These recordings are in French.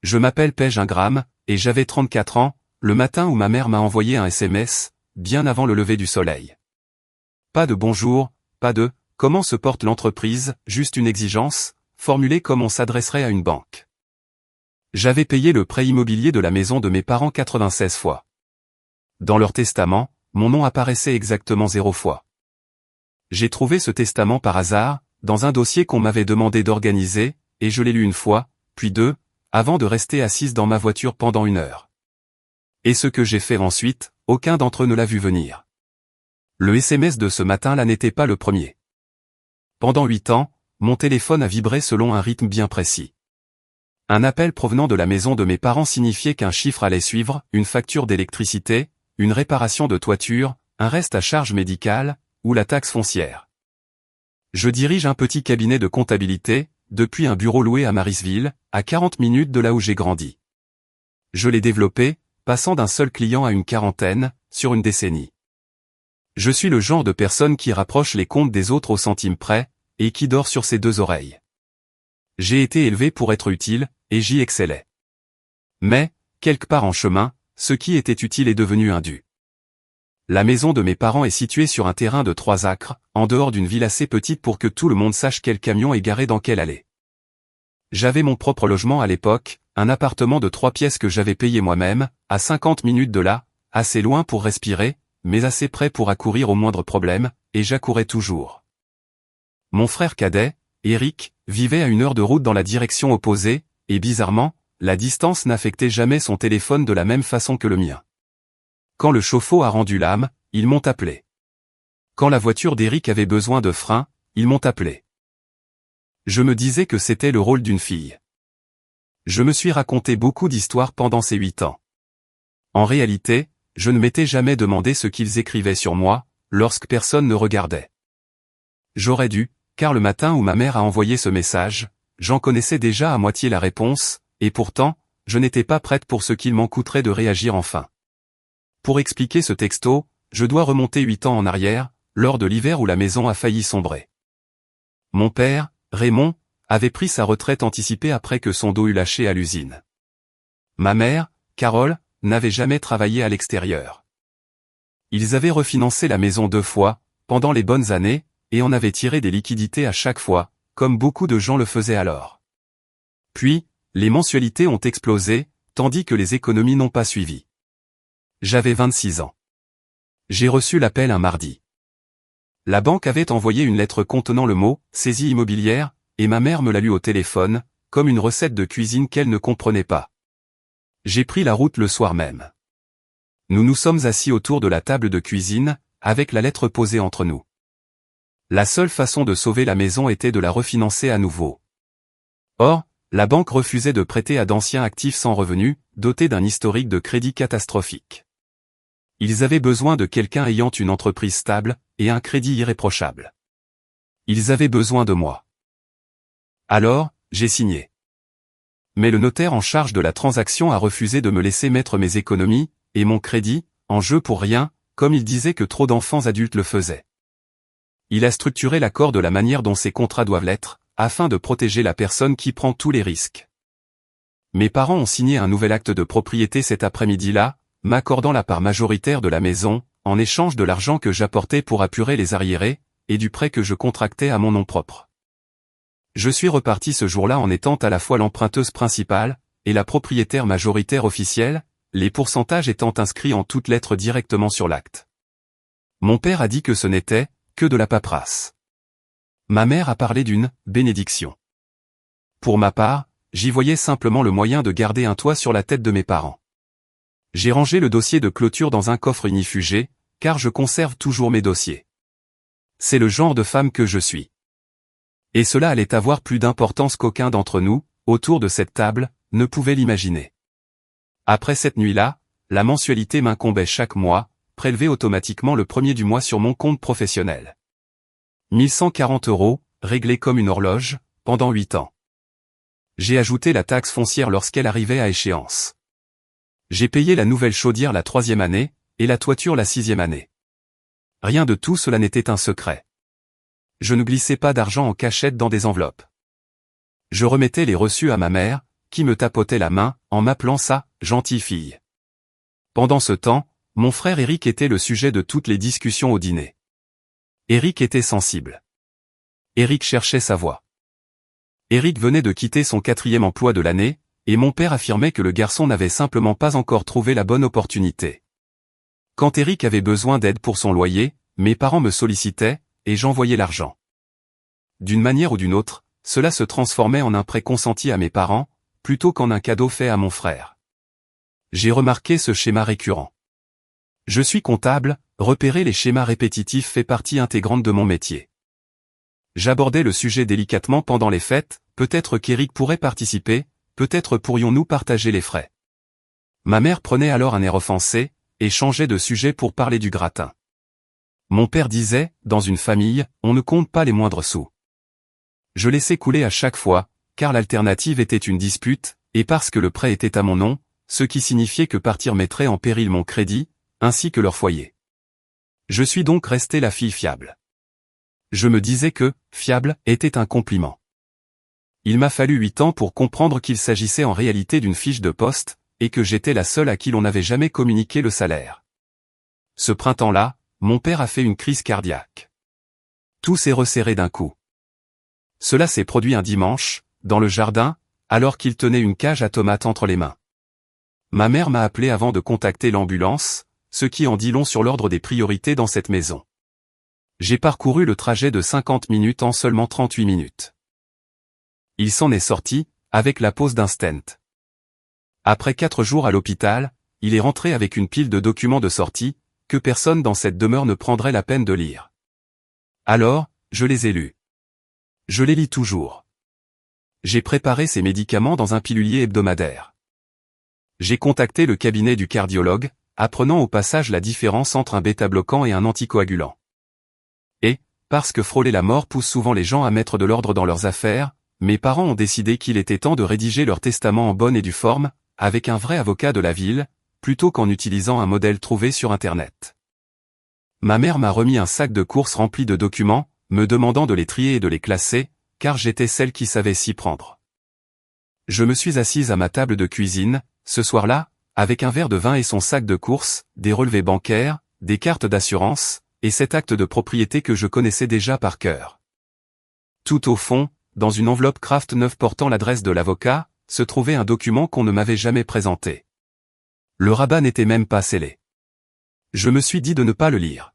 Je m'appelle Pej Ingram, et j'avais 34 ans, le matin où ma mère m'a envoyé un SMS, bien avant le lever du soleil. Pas de bonjour, pas de « comment se porte l'entreprise », juste une exigence, formulée comme on s'adresserait à une banque. J'avais payé le prêt immobilier de la maison de mes parents 96 fois. Dans leur testament, mon nom apparaissait exactement 0 fois. J'ai trouvé ce testament par hasard, dans un dossier qu'on m'avait demandé d'organiser, et je l'ai lu une fois, puis deux, avant de rester assise dans ma voiture pendant 1 heure. Et ce que j'ai fait ensuite, aucun d'entre eux ne l'a vu venir. Le SMS de ce matin-là n'était pas le premier. Pendant 8 ans, mon téléphone a vibré selon un rythme bien précis. Un appel provenant de la maison de mes parents signifiait qu'un chiffre allait suivre, une facture d'électricité, une réparation de toiture, un reste à charge médicale, ou la taxe foncière. Je dirige un petit cabinet de comptabilité, depuis un bureau loué à Marysville, à 40 minutes de là où j'ai grandi. Je l'ai développé, passant d'un seul client à une quarantaine, sur une décennie. Je suis le genre de personne qui rapproche les comptes des autres au centime près, et qui dort sur ses 2 oreilles. J'ai été élevé pour être utile, et j'y excellais. Mais, quelque part en chemin, ce qui était utile est devenu indu. La maison de mes parents est située sur un terrain de 3 acres, en dehors d'une ville assez petite pour que tout le monde sache quel camion est garé dans quelle allée. J'avais mon propre logement à l'époque, un appartement de 3 pièces que j'avais payé moi-même, à 50 minutes de là, assez loin pour respirer, mais assez près pour accourir au moindre problème, et j'accourais toujours. Mon frère cadet, Eric, vivait à 1 heure de route dans la direction opposée, et bizarrement, la distance n'affectait jamais son téléphone de la même façon que le mien. Quand le chauffe-eau a rendu l'âme, ils m'ont appelé. Quand la voiture d'Eric avait besoin de frein, ils m'ont appelé. Je me disais que c'était le rôle d'une fille. Je me suis raconté beaucoup d'histoires pendant ces 8 ans. En réalité, je ne m'étais jamais demandé ce qu'ils écrivaient sur moi, lorsque personne ne regardait. J'aurais dû, car le matin où ma mère a envoyé ce message, j'en connaissais déjà à moitié la réponse, et pourtant, je n'étais pas prête pour ce qu'il m'en coûterait de réagir enfin. Pour expliquer ce texto, je dois remonter 8 ans en arrière, lors de l'hiver où la maison a failli sombrer. Mon père, Raymond, avait pris sa retraite anticipée après que son dos eut lâché à l'usine. Ma mère, Carole, n'avait jamais travaillé à l'extérieur. Ils avaient refinancé la maison 2 fois, pendant les bonnes années, et en avaient tiré des liquidités à chaque fois, comme beaucoup de gens le faisaient alors. Puis, les mensualités ont explosé, tandis que les économies n'ont pas suivi. J'avais 26 ans. J'ai reçu l'appel un mardi. La banque avait envoyé une lettre contenant le mot « saisie immobilière » et ma mère me l'a lu au téléphone, comme une recette de cuisine qu'elle ne comprenait pas. J'ai pris la route le soir même. Nous nous sommes assis autour de la table de cuisine, avec la lettre posée entre nous. La seule façon de sauver la maison était de la refinancer à nouveau. Or, la banque refusait de prêter à d'anciens actifs sans revenus, dotés d'un historique de crédit catastrophique. Ils avaient besoin de quelqu'un ayant une entreprise stable, et un crédit irréprochable. Ils avaient besoin de moi. Alors, j'ai signé. Mais le notaire en charge de la transaction a refusé de me laisser mettre mes économies, et mon crédit, en jeu pour rien, comme il disait que trop d'enfants adultes le faisaient. Il a structuré l'accord de la manière dont ces contrats doivent l'être, afin de protéger la personne qui prend tous les risques. Mes parents ont signé un nouvel acte de propriété cet après-midi-là, m'accordant la part majoritaire de la maison, en échange de l'argent que j'apportais pour apurer les arriérés, et du prêt que je contractais à mon nom propre. Je suis reparti ce jour-là en étant à la fois l'emprunteuse principale, et la propriétaire majoritaire officielle, les pourcentages étant inscrits en toutes lettres directement sur l'acte. Mon père a dit que ce n'était que de la paperasse. Ma mère a parlé d'une bénédiction. Pour ma part, j'y voyais simplement le moyen de garder un toit sur la tête de mes parents. J'ai rangé le dossier de clôture dans un coffre ignifugé, car je conserve toujours mes dossiers. C'est le genre de femme que je suis. Et cela allait avoir plus d'importance qu'aucun d'entre nous, autour de cette table, ne pouvait l'imaginer. Après cette nuit-là, la mensualité m'incombait chaque mois, prélevée automatiquement le premier du mois sur mon compte professionnel. 1140 €, réglés comme une horloge, pendant 8 ans. J'ai ajouté la taxe foncière lorsqu'elle arrivait à échéance. J'ai payé la nouvelle chaudière la 3e année, et la toiture la 6e année. Rien de tout cela n'était un secret. Je ne glissais pas d'argent en cachette dans des enveloppes. Je remettais les reçus à ma mère, qui me tapotait la main, en m'appelant sa « gentille fille ». Pendant ce temps, mon frère Eric était le sujet de toutes les discussions au dîner. Eric était sensible. Eric cherchait sa voie. Eric venait de quitter son 4e emploi de l'année, et mon père affirmait que le garçon n'avait simplement pas encore trouvé la bonne opportunité. Quand Eric avait besoin d'aide pour son loyer, mes parents me sollicitaient, et j'envoyais l'argent. D'une manière ou d'une autre, cela se transformait en un prêt consenti à mes parents, plutôt qu'en un cadeau fait à mon frère. J'ai remarqué ce schéma récurrent. Je suis comptable, repérer les schémas répétitifs fait partie intégrante de mon métier. J'abordais le sujet délicatement pendant les fêtes, peut-être qu'Eric pourrait participer, peut-être pourrions-nous partager les frais. Ma mère prenait alors un air offensé, et changeait de sujet pour parler du gratin. Mon père disait, dans une famille, on ne compte pas les moindres sous. Je laissais couler à chaque fois, car l'alternative était une dispute, et parce que le prêt était à mon nom, ce qui signifiait que partir mettrait en péril mon crédit, ainsi que leur foyer. Je suis donc resté la fille fiable. Je me disais que, fiable, était un compliment. Il m'a fallu 8 ans pour comprendre qu'il s'agissait en réalité d'une fiche de poste, et que j'étais la seule à qui l'on n'avait jamais communiqué le salaire. Ce printemps-là, mon père a fait une crise cardiaque. Tout s'est resserré d'un coup. Cela s'est produit un dimanche, dans le jardin, alors qu'il tenait une cage à tomates entre les mains. Ma mère m'a appelé avant de contacter l'ambulance, ce qui en dit long sur l'ordre des priorités dans cette maison. J'ai parcouru le trajet de 50 minutes en seulement 38 minutes. Il s'en est sorti, avec la pose d'un stent. Après 4 jours à l'hôpital, il est rentré avec une pile de documents de sortie, que personne dans cette demeure ne prendrait la peine de lire. Alors, je les ai lus. Je les lis toujours. J'ai préparé ces médicaments dans un pilulier hebdomadaire. J'ai contacté le cabinet du cardiologue, apprenant au passage la différence entre un bêta-bloquant et un anticoagulant. Et, parce que frôler la mort pousse souvent les gens à mettre de l'ordre dans leurs affaires, mes parents ont décidé qu'il était temps de rédiger leur testament en bonne et due forme, avec un vrai avocat de la ville, plutôt qu'en utilisant un modèle trouvé sur Internet. Ma mère m'a remis un sac de courses rempli de documents, me demandant de les trier et de les classer, car j'étais celle qui savait s'y prendre. Je me suis assise à ma table de cuisine, ce soir-là, avec un verre de vin et son sac de courses, des relevés bancaires, des cartes d'assurance, et cet acte de propriété que je connaissais déjà par cœur. Tout au fond, dans une enveloppe Kraft neuve portant l'adresse de l'avocat, se trouvait un document qu'on ne m'avait jamais présenté. Le rabat n'était même pas scellé. Je me suis dit de ne pas le lire.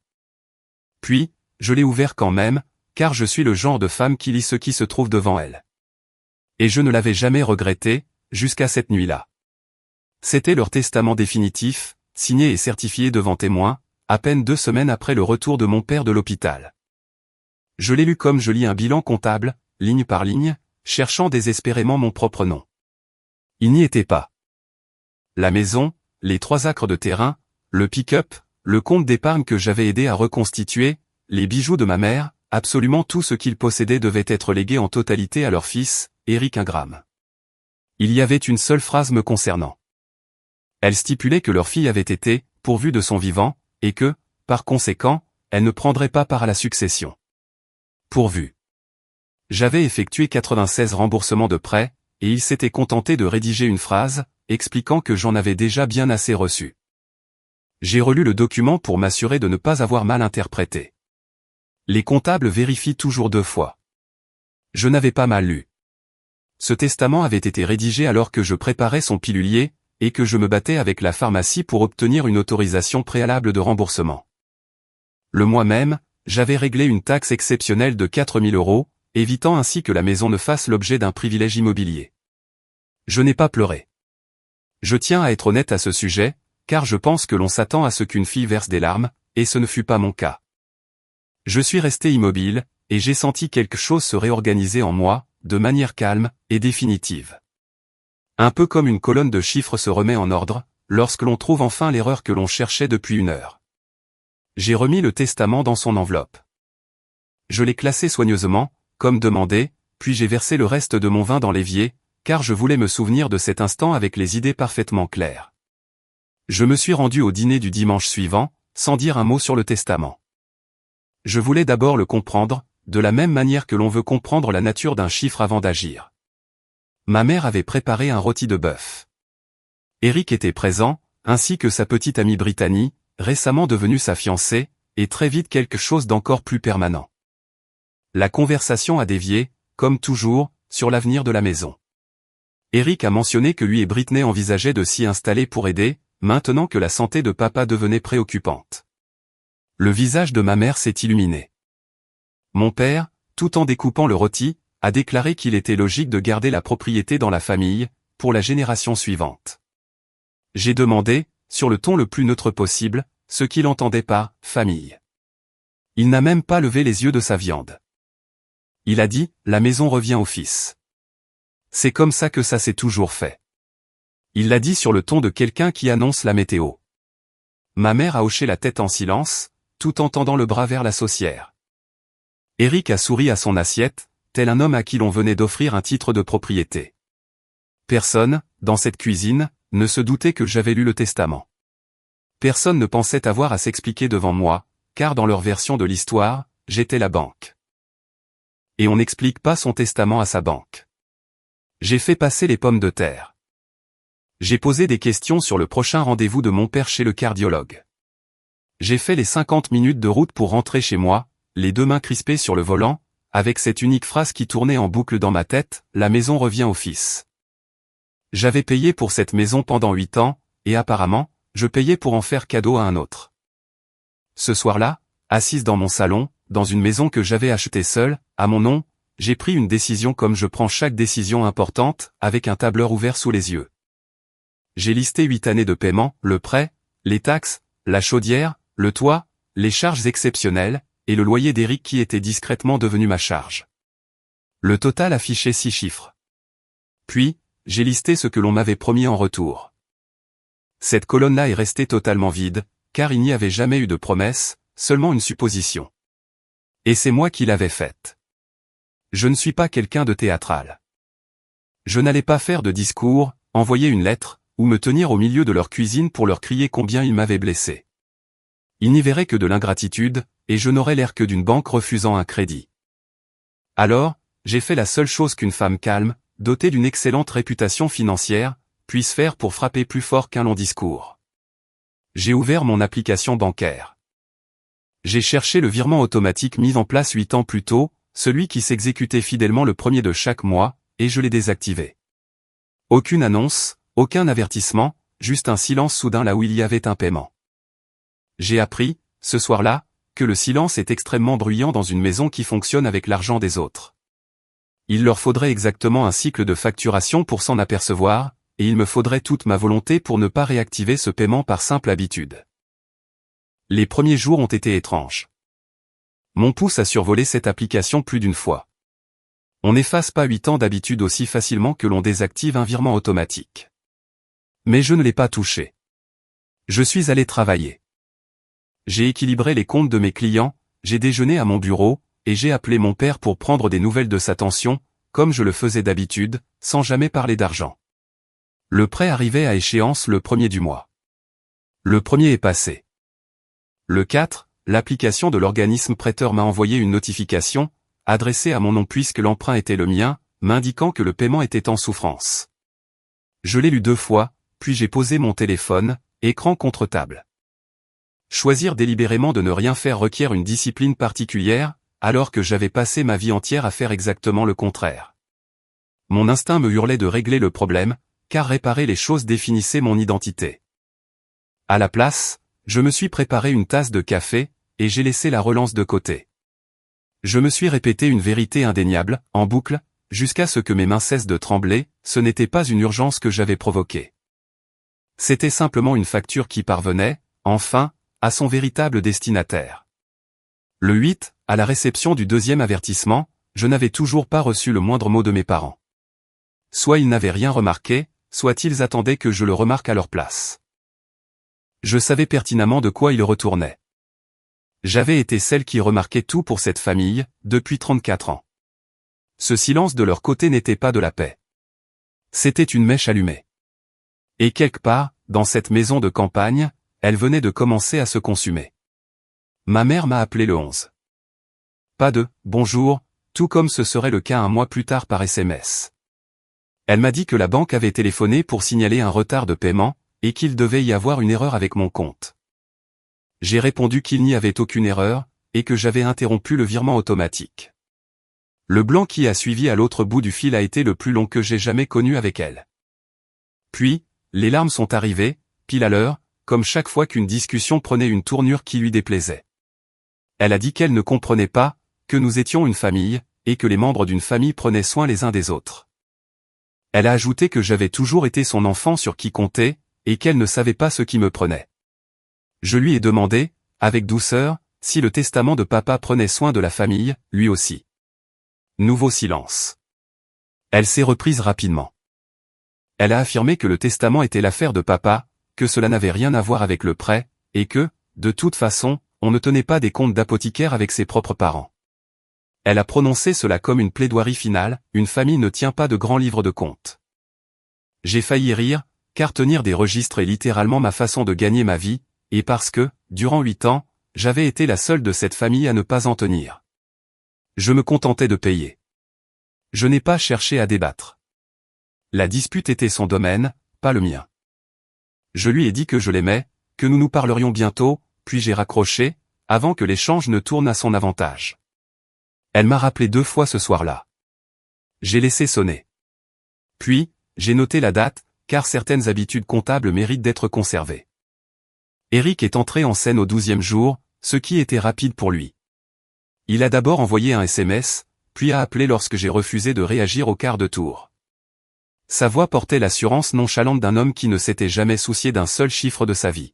Puis, je l'ai ouvert quand même, car je suis le genre de femme qui lit ce qui se trouve devant elle. Et je ne l'avais jamais regretté, jusqu'à cette nuit-là. C'était leur testament définitif, signé et certifié devant témoins, à peine 2 semaines après le retour de mon père de l'hôpital. Je l'ai lu comme je lis un bilan comptable, ligne par ligne, cherchant désespérément mon propre nom. Il n'y était pas. La maison, les 3 acres de terrain, le pick-up, le compte d'épargne que j'avais aidé à reconstituer, les bijoux de ma mère, absolument tout ce qu'ils possédaient devait être légué en totalité à leur fils, Eric Ingram. Il y avait une seule phrase me concernant. Elle stipulait que leur fille avait été, pourvue de son vivant, et que, par conséquent, elle ne prendrait pas part à la succession. Pourvu. J'avais effectué 96 remboursements de prêts, et il s'était contenté de rédiger une phrase, expliquant que j'en avais déjà bien assez reçu. J'ai relu le document pour m'assurer de ne pas avoir mal interprété. Les comptables vérifient toujours 2 fois. Je n'avais pas mal lu. Ce testament avait été rédigé alors que je préparais son pilulier, et que je me battais avec la pharmacie pour obtenir une autorisation préalable de remboursement. Le mois même, j'avais réglé une taxe exceptionnelle de 4 000 €, évitant ainsi que la maison ne fasse l'objet d'un privilège immobilier. Je n'ai pas pleuré. Je tiens à être honnête à ce sujet, car je pense que l'on s'attend à ce qu'une fille verse des larmes, et ce ne fut pas mon cas. Je suis resté immobile, et j'ai senti quelque chose se réorganiser en moi, de manière calme et définitive. Un peu comme une colonne de chiffres se remet en ordre, lorsque l'on trouve enfin l'erreur que l'on cherchait depuis 1 heure. J'ai remis le testament dans son enveloppe. Je l'ai classé soigneusement, comme demandé, puis j'ai versé le reste de mon vin dans l'évier, car je voulais me souvenir de cet instant avec les idées parfaitement claires. Je me suis rendu au dîner du dimanche suivant, sans dire un mot sur le testament. Je voulais d'abord le comprendre, de la même manière que l'on veut comprendre la nature d'un chiffre avant d'agir. Ma mère avait préparé un rôti de bœuf. Eric était présent, ainsi que sa petite amie Brittany, récemment devenue sa fiancée, et très vite quelque chose d'encore plus permanent. La conversation a dévié, comme toujours, sur l'avenir de la maison. Eric a mentionné que lui et Brittany envisageaient de s'y installer pour aider, maintenant que la santé de papa devenait préoccupante. Le visage de ma mère s'est illuminé. Mon père, tout en découpant le rôti, a déclaré qu'il était logique de garder la propriété dans la famille, pour la génération suivante. J'ai demandé, sur le ton le plus neutre possible, ce qu'il entendait par « famille ». Il n'a même pas levé les yeux de sa viande. Il a dit « la maison revient au fils ». C'est comme ça que ça s'est toujours fait. Il l'a dit sur le ton de quelqu'un qui annonce la météo. Ma mère a hoché la tête en silence, tout en tendant le bras vers la saucière. Eric a souri à son assiette, tel un homme à qui l'on venait d'offrir un titre de propriété. Personne, dans cette cuisine, ne se doutait que j'avais lu le testament. Personne ne pensait avoir à s'expliquer devant moi, car dans leur version de l'histoire, j'étais la banque. Et on n'explique pas son testament à sa banque. J'ai fait passer les pommes de terre. J'ai posé des questions sur le prochain rendez-vous de mon père chez le cardiologue. J'ai fait les 50 minutes de route pour rentrer chez moi, les deux mains crispées sur le volant, avec cette unique phrase qui tournait en boucle dans ma tête, « La maison revient au fils ». J'avais payé pour cette maison pendant 8 ans, et apparemment, je payais pour en faire cadeau à un autre. Ce soir-là, assise dans mon salon, dans une maison que j'avais achetée seule, à mon nom, j'ai pris une décision comme je prends chaque décision importante, avec un tableur ouvert sous les yeux. J'ai listé 8 années de paiement, le prêt, les taxes, la chaudière, le toit, les charges exceptionnelles, et le loyer d'Eric qui était discrètement devenu ma charge. Le total affichait 6 chiffres. Puis, j'ai listé ce que l'on m'avait promis en retour. Cette colonne-là est restée totalement vide, car il n'y avait jamais eu de promesse, seulement une supposition. Et c'est moi qui l'avais faite. Je ne suis pas quelqu'un de théâtral. Je n'allais pas faire de discours, envoyer une lettre, ou me tenir au milieu de leur cuisine pour leur crier combien ils m'avaient blessé. Ils n'y verraient que de l'ingratitude, et je n'aurais l'air que d'une banque refusant un crédit. Alors, j'ai fait la seule chose qu'une femme calme, dotée d'une excellente réputation financière, puisse faire pour frapper plus fort qu'un long discours. J'ai ouvert mon application bancaire. J'ai cherché le virement automatique mis en place 8 ans plus tôt, celui qui s'exécutait fidèlement le premier de chaque mois, et je l'ai désactivé. Aucune annonce, aucun avertissement, juste un silence soudain là où il y avait un paiement. J'ai appris, ce soir-là, que le silence est extrêmement bruyant dans une maison qui fonctionne avec l'argent des autres. Il leur faudrait exactement un cycle de facturation pour s'en apercevoir, et il me faudrait toute ma volonté pour ne pas réactiver ce paiement par simple habitude. Les premiers jours ont été étranges. Mon pouce a survolé cette application plus d'une fois. On n'efface pas 8 ans d'habitude aussi facilement que l'on désactive un virement automatique. Mais je ne l'ai pas touché. Je suis allé travailler. J'ai équilibré les comptes de mes clients, j'ai déjeuné à mon bureau, et j'ai appelé mon père pour prendre des nouvelles de sa tension, comme je le faisais d'habitude, sans jamais parler d'argent. Le prêt arrivait à échéance le 1er du mois. Le 1er est passé. Le 4, l'application de l'organisme prêteur m'a envoyé une notification, adressée à mon nom puisque l'emprunt était le mien, m'indiquant que le paiement était en souffrance. Je l'ai lu 2 fois, puis j'ai posé mon téléphone, écran contre table. Choisir délibérément de ne rien faire requiert une discipline particulière, alors que j'avais passé ma vie entière à faire exactement le contraire. Mon instinct me hurlait de régler le problème, car réparer les choses définissait mon identité. À la place, je me suis préparé une tasse de café, et j'ai laissé la relance de côté. Je me suis répété une vérité indéniable, en boucle, jusqu'à ce que mes mains cessent de trembler, ce n'était pas une urgence que j'avais provoquée. C'était simplement une facture qui parvenait, enfin, à son véritable destinataire. Le 8, à la réception du 2e avertissement, je n'avais toujours pas reçu le moindre mot de mes parents. Soit ils n'avaient rien remarqué, soit ils attendaient que je le remarque à leur place. Je savais pertinemment de quoi ils retournaient. J'avais été celle qui remarquait tout pour cette famille, depuis 34 ans. Ce silence de leur côté n'était pas de la paix. C'était une mèche allumée. Et quelque part, dans cette maison de campagne, elle venait de commencer à se consumer. Ma mère m'a appelé le 11. Pas de « bonjour », tout comme ce serait le cas un mois plus tard par SMS. Elle m'a dit que la banque avait téléphoné pour signaler un retard de paiement, et qu'il devait y avoir une erreur avec mon compte. J'ai répondu qu'il n'y avait aucune erreur, et que j'avais interrompu le virement automatique. Le blanc qui a suivi à l'autre bout du fil a été le plus long que j'ai jamais connu avec elle. Puis, les larmes sont arrivées, pile à l'heure, comme chaque fois qu'une discussion prenait une tournure qui lui déplaisait. Elle a dit qu'elle ne comprenait pas, que nous étions une famille, et que les membres d'une famille prenaient soin les uns des autres. Elle a ajouté que j'avais toujours été son enfant sur qui compter, et qu'elle ne savait pas ce qui me prenait. Je lui ai demandé, avec douceur, si le testament de papa prenait soin de la famille, lui aussi. Nouveau silence. Elle s'est reprise rapidement. Elle a affirmé que le testament était l'affaire de papa, que cela n'avait rien à voir avec le prêt, et que, de toute façon, on ne tenait pas des comptes d'apothicaire avec ses propres parents. Elle a prononcé cela comme une plaidoirie finale, une famille ne tient pas de grands livres de comptes. J'ai failli rire, car tenir des registres est littéralement ma façon de gagner ma vie, et parce que, durant 8 ans, j'avais été la seule de cette famille à ne pas en tenir. Je me contentais de payer. Je n'ai pas cherché à débattre. La dispute était son domaine, pas le mien. Je lui ai dit que je l'aimais, que nous nous parlerions bientôt, puis j'ai raccroché, avant que l'échange ne tourne à son avantage. Elle m'a rappelé 2 fois ce soir-là. J'ai laissé sonner. Puis, j'ai noté la date, car certaines habitudes comptables méritent d'être conservées. Eric est entré en scène au 12e jour, ce qui était rapide pour lui. Il a d'abord envoyé un SMS, puis a appelé lorsque j'ai refusé de réagir au quart de tour. Sa voix portait l'assurance nonchalante d'un homme qui ne s'était jamais soucié d'un seul chiffre de sa vie.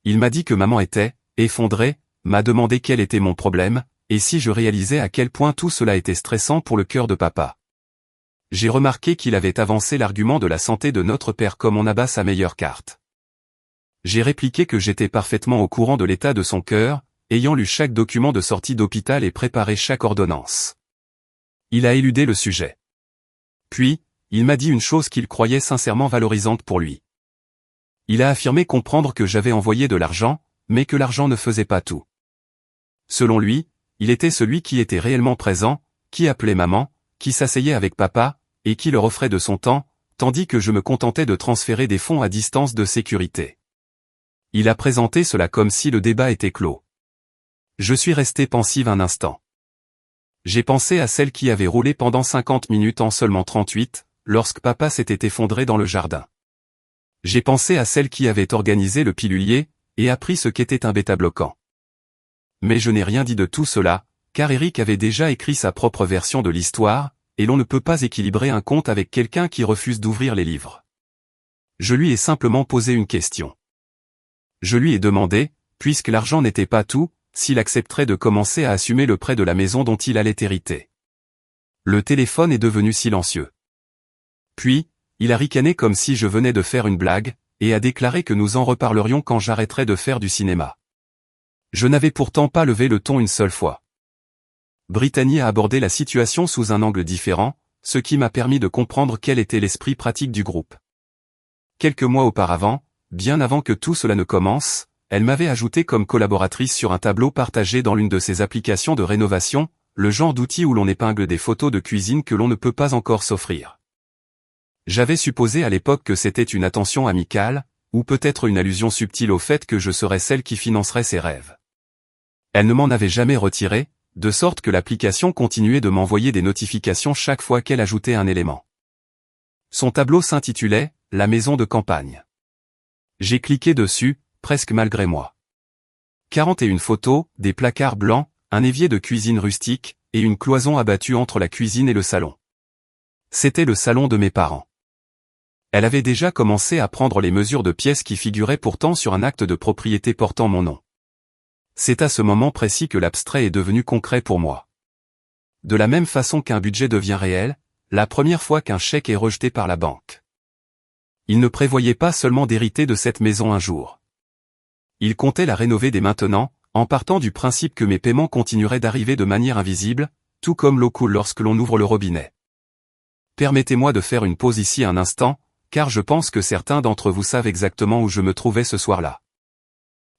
Il m'a dit que maman était effondrée, m'a demandé quel était mon problème, et si je réalisais à quel point tout cela était stressant pour le cœur de papa. J'ai remarqué qu'il avait avancé l'argument de la santé de notre père comme on abat sa meilleure carte. J'ai répliqué que j'étais parfaitement au courant de l'état de son cœur, ayant lu chaque document de sortie d'hôpital et préparé chaque ordonnance. Il a éludé le sujet. Puis, il m'a dit une chose qu'il croyait sincèrement valorisante pour lui. Il a affirmé comprendre que j'avais envoyé de l'argent, mais que l'argent ne faisait pas tout. Selon lui, il était celui qui était réellement présent, qui appelait maman, qui s'asseyait avec papa, et qui leur offrait de son temps, tandis que je me contentais de transférer des fonds à distance de sécurité. Il a présenté cela comme si le débat était clos. Je suis resté pensive un instant. J'ai pensé à celle qui avait roulé pendant 50 minutes en seulement 38, lorsque papa s'était effondré dans le jardin. J'ai pensé à celle qui avait organisé le pilulier, et appris ce qu'était un bêta-bloquant. Mais je n'ai rien dit de tout cela, car Eric avait déjà écrit sa propre version de l'histoire, et l'on ne peut pas équilibrer un compte avec quelqu'un qui refuse d'ouvrir les livres. Je lui ai simplement posé une question. Je lui ai demandé, puisque l'argent n'était pas tout, s'il accepterait de commencer à assumer le prêt de la maison dont il allait hériter. Le téléphone est devenu silencieux. Puis, il a ricané comme si je venais de faire une blague, et a déclaré que nous en reparlerions quand j'arrêterais de faire du cinéma. Je n'avais pourtant pas levé le ton une seule fois. Brittany a abordé la situation sous un angle différent, ce qui m'a permis de comprendre quel était l'esprit pratique du groupe. Quelques mois auparavant, bien avant que tout cela ne commence, elle m'avait ajouté comme collaboratrice sur un tableau partagé dans l'une de ses applications de rénovation, le genre d'outil où l'on épingle des photos de cuisine que l'on ne peut pas encore s'offrir. J'avais supposé à l'époque que c'était une attention amicale, ou peut-être une allusion subtile au fait que je serais celle qui financerait ses rêves. Elle ne m'en avait jamais retiré, de sorte que l'application continuait de m'envoyer des notifications chaque fois qu'elle ajoutait un élément. Son tableau s'intitulait « La maison de campagne ». J'ai cliqué dessus, presque malgré moi. 41 photos, des placards blancs, un évier de cuisine rustique, et une cloison abattue entre la cuisine et le salon. C'était le salon de mes parents. Elle avait déjà commencé à prendre les mesures de pièces qui figuraient pourtant sur un acte de propriété portant mon nom. C'est à ce moment précis que l'abstrait est devenu concret pour moi. De la même façon qu'un budget devient réel, la première fois qu'un chèque est rejeté par la banque. Il ne prévoyait pas seulement d'hériter de cette maison un jour. Il comptait la rénover dès maintenant, en partant du principe que mes paiements continueraient d'arriver de manière invisible, tout comme l'eau coule lorsque l'on ouvre le robinet. Permettez-moi de faire une pause ici un instant, car je pense que certains d'entre vous savent exactement où je me trouvais ce soir-là.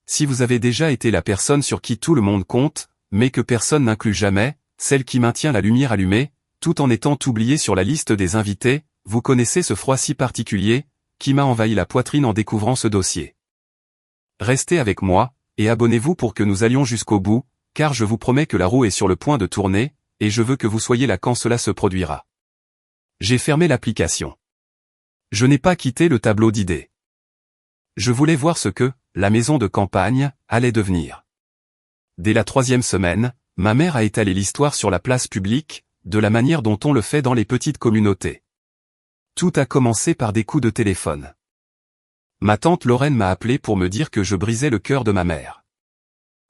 Si vous avez déjà été la personne sur qui tout le monde compte, mais que personne n'inclut jamais, celle qui maintient la lumière allumée, tout en étant oubliée sur la liste des invités, vous connaissez ce froid si particulier, qui m'a envahi la poitrine en découvrant ce dossier. Restez avec moi, et abonnez-vous pour que nous allions jusqu'au bout, car je vous promets que la roue est sur le point de tourner, et je veux que vous soyez là quand cela se produira. J'ai fermé l'application. Je n'ai pas quitté le tableau d'idées. Je voulais voir ce que, la maison de campagne, allait devenir. Dès la 3e semaine, ma mère a étalé l'histoire sur la place publique, de la manière dont on le fait dans les petites communautés. Tout a commencé par des coups de téléphone. Ma tante Lorraine m'a appelé pour me dire que je brisais le cœur de ma mère.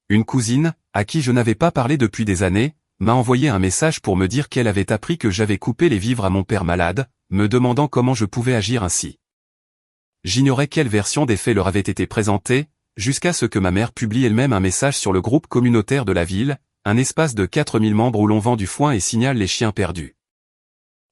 Une cousine, à qui je n'avais pas parlé depuis des années, m'a envoyé un message pour me dire qu'elle avait appris que j'avais coupé les vivres à mon père malade, me demandant comment je pouvais agir ainsi. J'ignorais quelle version des faits leur avait été présentée, jusqu'à ce que ma mère publie elle-même un message sur le groupe communautaire de la ville, un espace de 4000 membres où l'on vend du foin et signale les chiens perdus.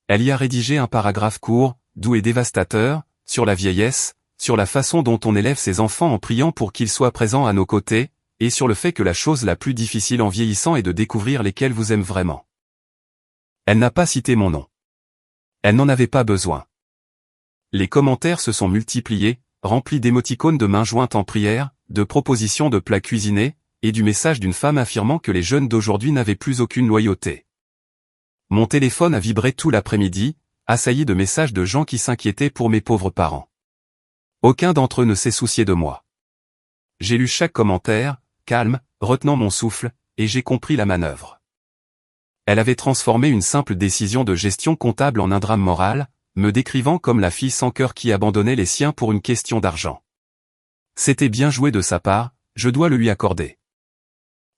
Elle y a rédigé un paragraphe court, doux et dévastateur, sur la vieillesse, sur la façon dont on élève ses enfants en priant pour qu'ils soient présents à nos côtés, et sur le fait que la chose la plus difficile en vieillissant est de découvrir lesquels vous aiment vraiment. Elle n'a pas cité mon nom. Elle n'en avait pas besoin. Les commentaires se sont multipliés, remplis d'émoticônes de mains jointes en prière, de propositions de plats cuisinés, et du message d'une femme affirmant que les jeunes d'aujourd'hui n'avaient plus aucune loyauté. Mon téléphone a vibré tout l'après-midi, assailli de messages de gens qui s'inquiétaient pour mes pauvres parents. Aucun d'entre eux ne s'est soucié de moi. J'ai lu chaque commentaire, calme, retenant mon souffle, et j'ai compris la manœuvre. Elle avait transformé une simple décision de gestion comptable en un drame moral, me décrivant comme la fille sans cœur qui abandonnait les siens pour une question d'argent. C'était bien joué de sa part, je dois le lui accorder.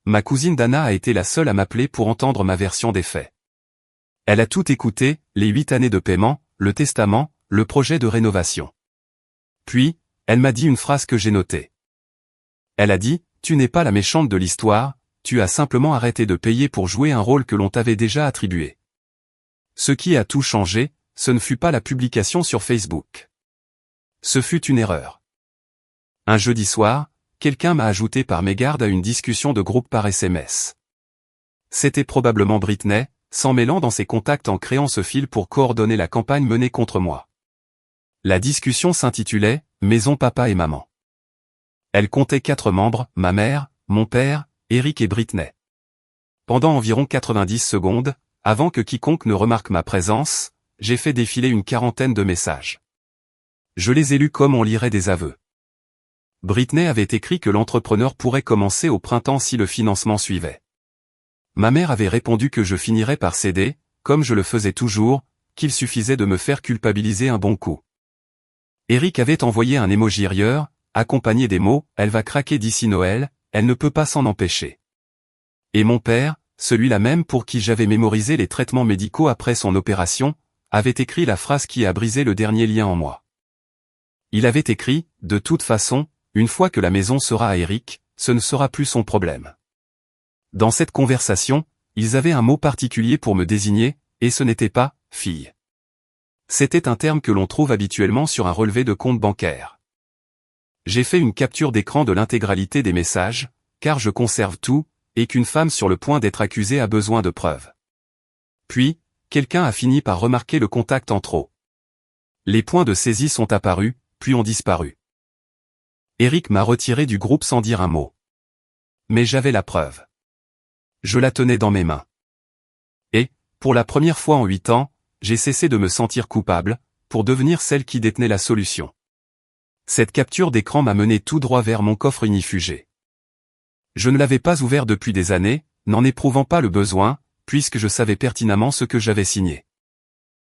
Ma cousine Dana a été la seule à m'appeler pour entendre ma version des faits. Elle a tout écouté, les 8 années de paiement, le testament, le projet de rénovation. Puis, elle m'a dit une phrase que j'ai notée. Elle a dit, « Tu n'es pas la méchante de l'histoire, tu as simplement arrêté de payer pour jouer un rôle que l'on t'avait déjà attribué. » Ce qui a tout changé, ce ne fut pas la publication sur Facebook. Ce fut une erreur. Un jeudi soir, quelqu'un m'a ajouté par mégarde à une discussion de groupe par SMS. C'était probablement Britney, s'en mêlant dans ses contacts en créant ce fil pour coordonner la campagne menée contre moi. La discussion s'intitulait « Maison papa et maman ». Elle comptait 4 membres, ma mère, mon père, Eric et Britney. Pendant environ 90 secondes, avant que quiconque ne remarque ma présence, j'ai fait défiler une 40aine de messages. Je les ai lus comme on lirait des aveux. Britney avait écrit que l'entrepreneur pourrait commencer au printemps si le financement suivait. Ma mère avait répondu que je finirais par céder, comme je le faisais toujours, qu'il suffisait de me faire culpabiliser un bon coup. Eric avait envoyé un emoji rieur, accompagné des mots « Elle va craquer d'ici Noël, elle ne peut pas s'en empêcher ». Et mon père, celui-là même pour qui j'avais mémorisé les traitements médicaux après son opération, avait écrit la phrase qui a brisé le dernier lien en moi. Il avait écrit « De toute façon, une fois que la maison sera à Eric, ce ne sera plus son problème ». Dans cette conversation, ils avaient un mot particulier pour me désigner, et ce n'était pas « fille ». C'était un terme que l'on trouve habituellement sur un relevé de compte bancaire. J'ai fait une capture d'écran de l'intégralité des messages, car je conserve tout, et qu'une femme sur le point d'être accusée a besoin de preuves. Puis, quelqu'un a fini par remarquer le contact en trop. Les points de saisie sont apparus, puis ont disparu. Eric m'a retiré du groupe sans dire un mot. Mais j'avais la preuve. Je la tenais dans mes mains. Et, pour la première fois en 8 ans, j'ai cessé de me sentir coupable, pour devenir celle qui détenait la solution. Cette capture d'écran m'a mené tout droit vers mon coffre ignifugé. Je ne l'avais pas ouvert depuis des années, n'en éprouvant pas le besoin, puisque je savais pertinemment ce que j'avais signé.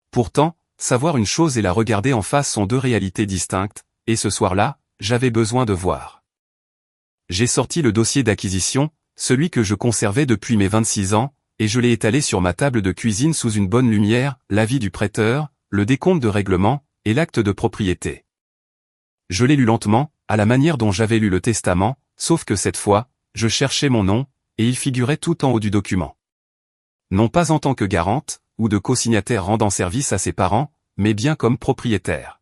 Pourtant, savoir une chose et la regarder en face sont 2 réalités distinctes, et ce soir-là, j'avais besoin de voir. J'ai sorti le dossier d'acquisition, celui que je conservais depuis mes 26 ans, et je l'ai étalé sur ma table de cuisine sous une bonne lumière, l'avis du prêteur, le décompte de règlement, et l'acte de propriété. Je l'ai lu lentement, à la manière dont j'avais lu le testament, sauf que cette fois, je cherchais mon nom, et il figurait tout en haut du document. Non pas en tant que garante, ou de co-signataire rendant service à ses parents, mais bien comme propriétaire.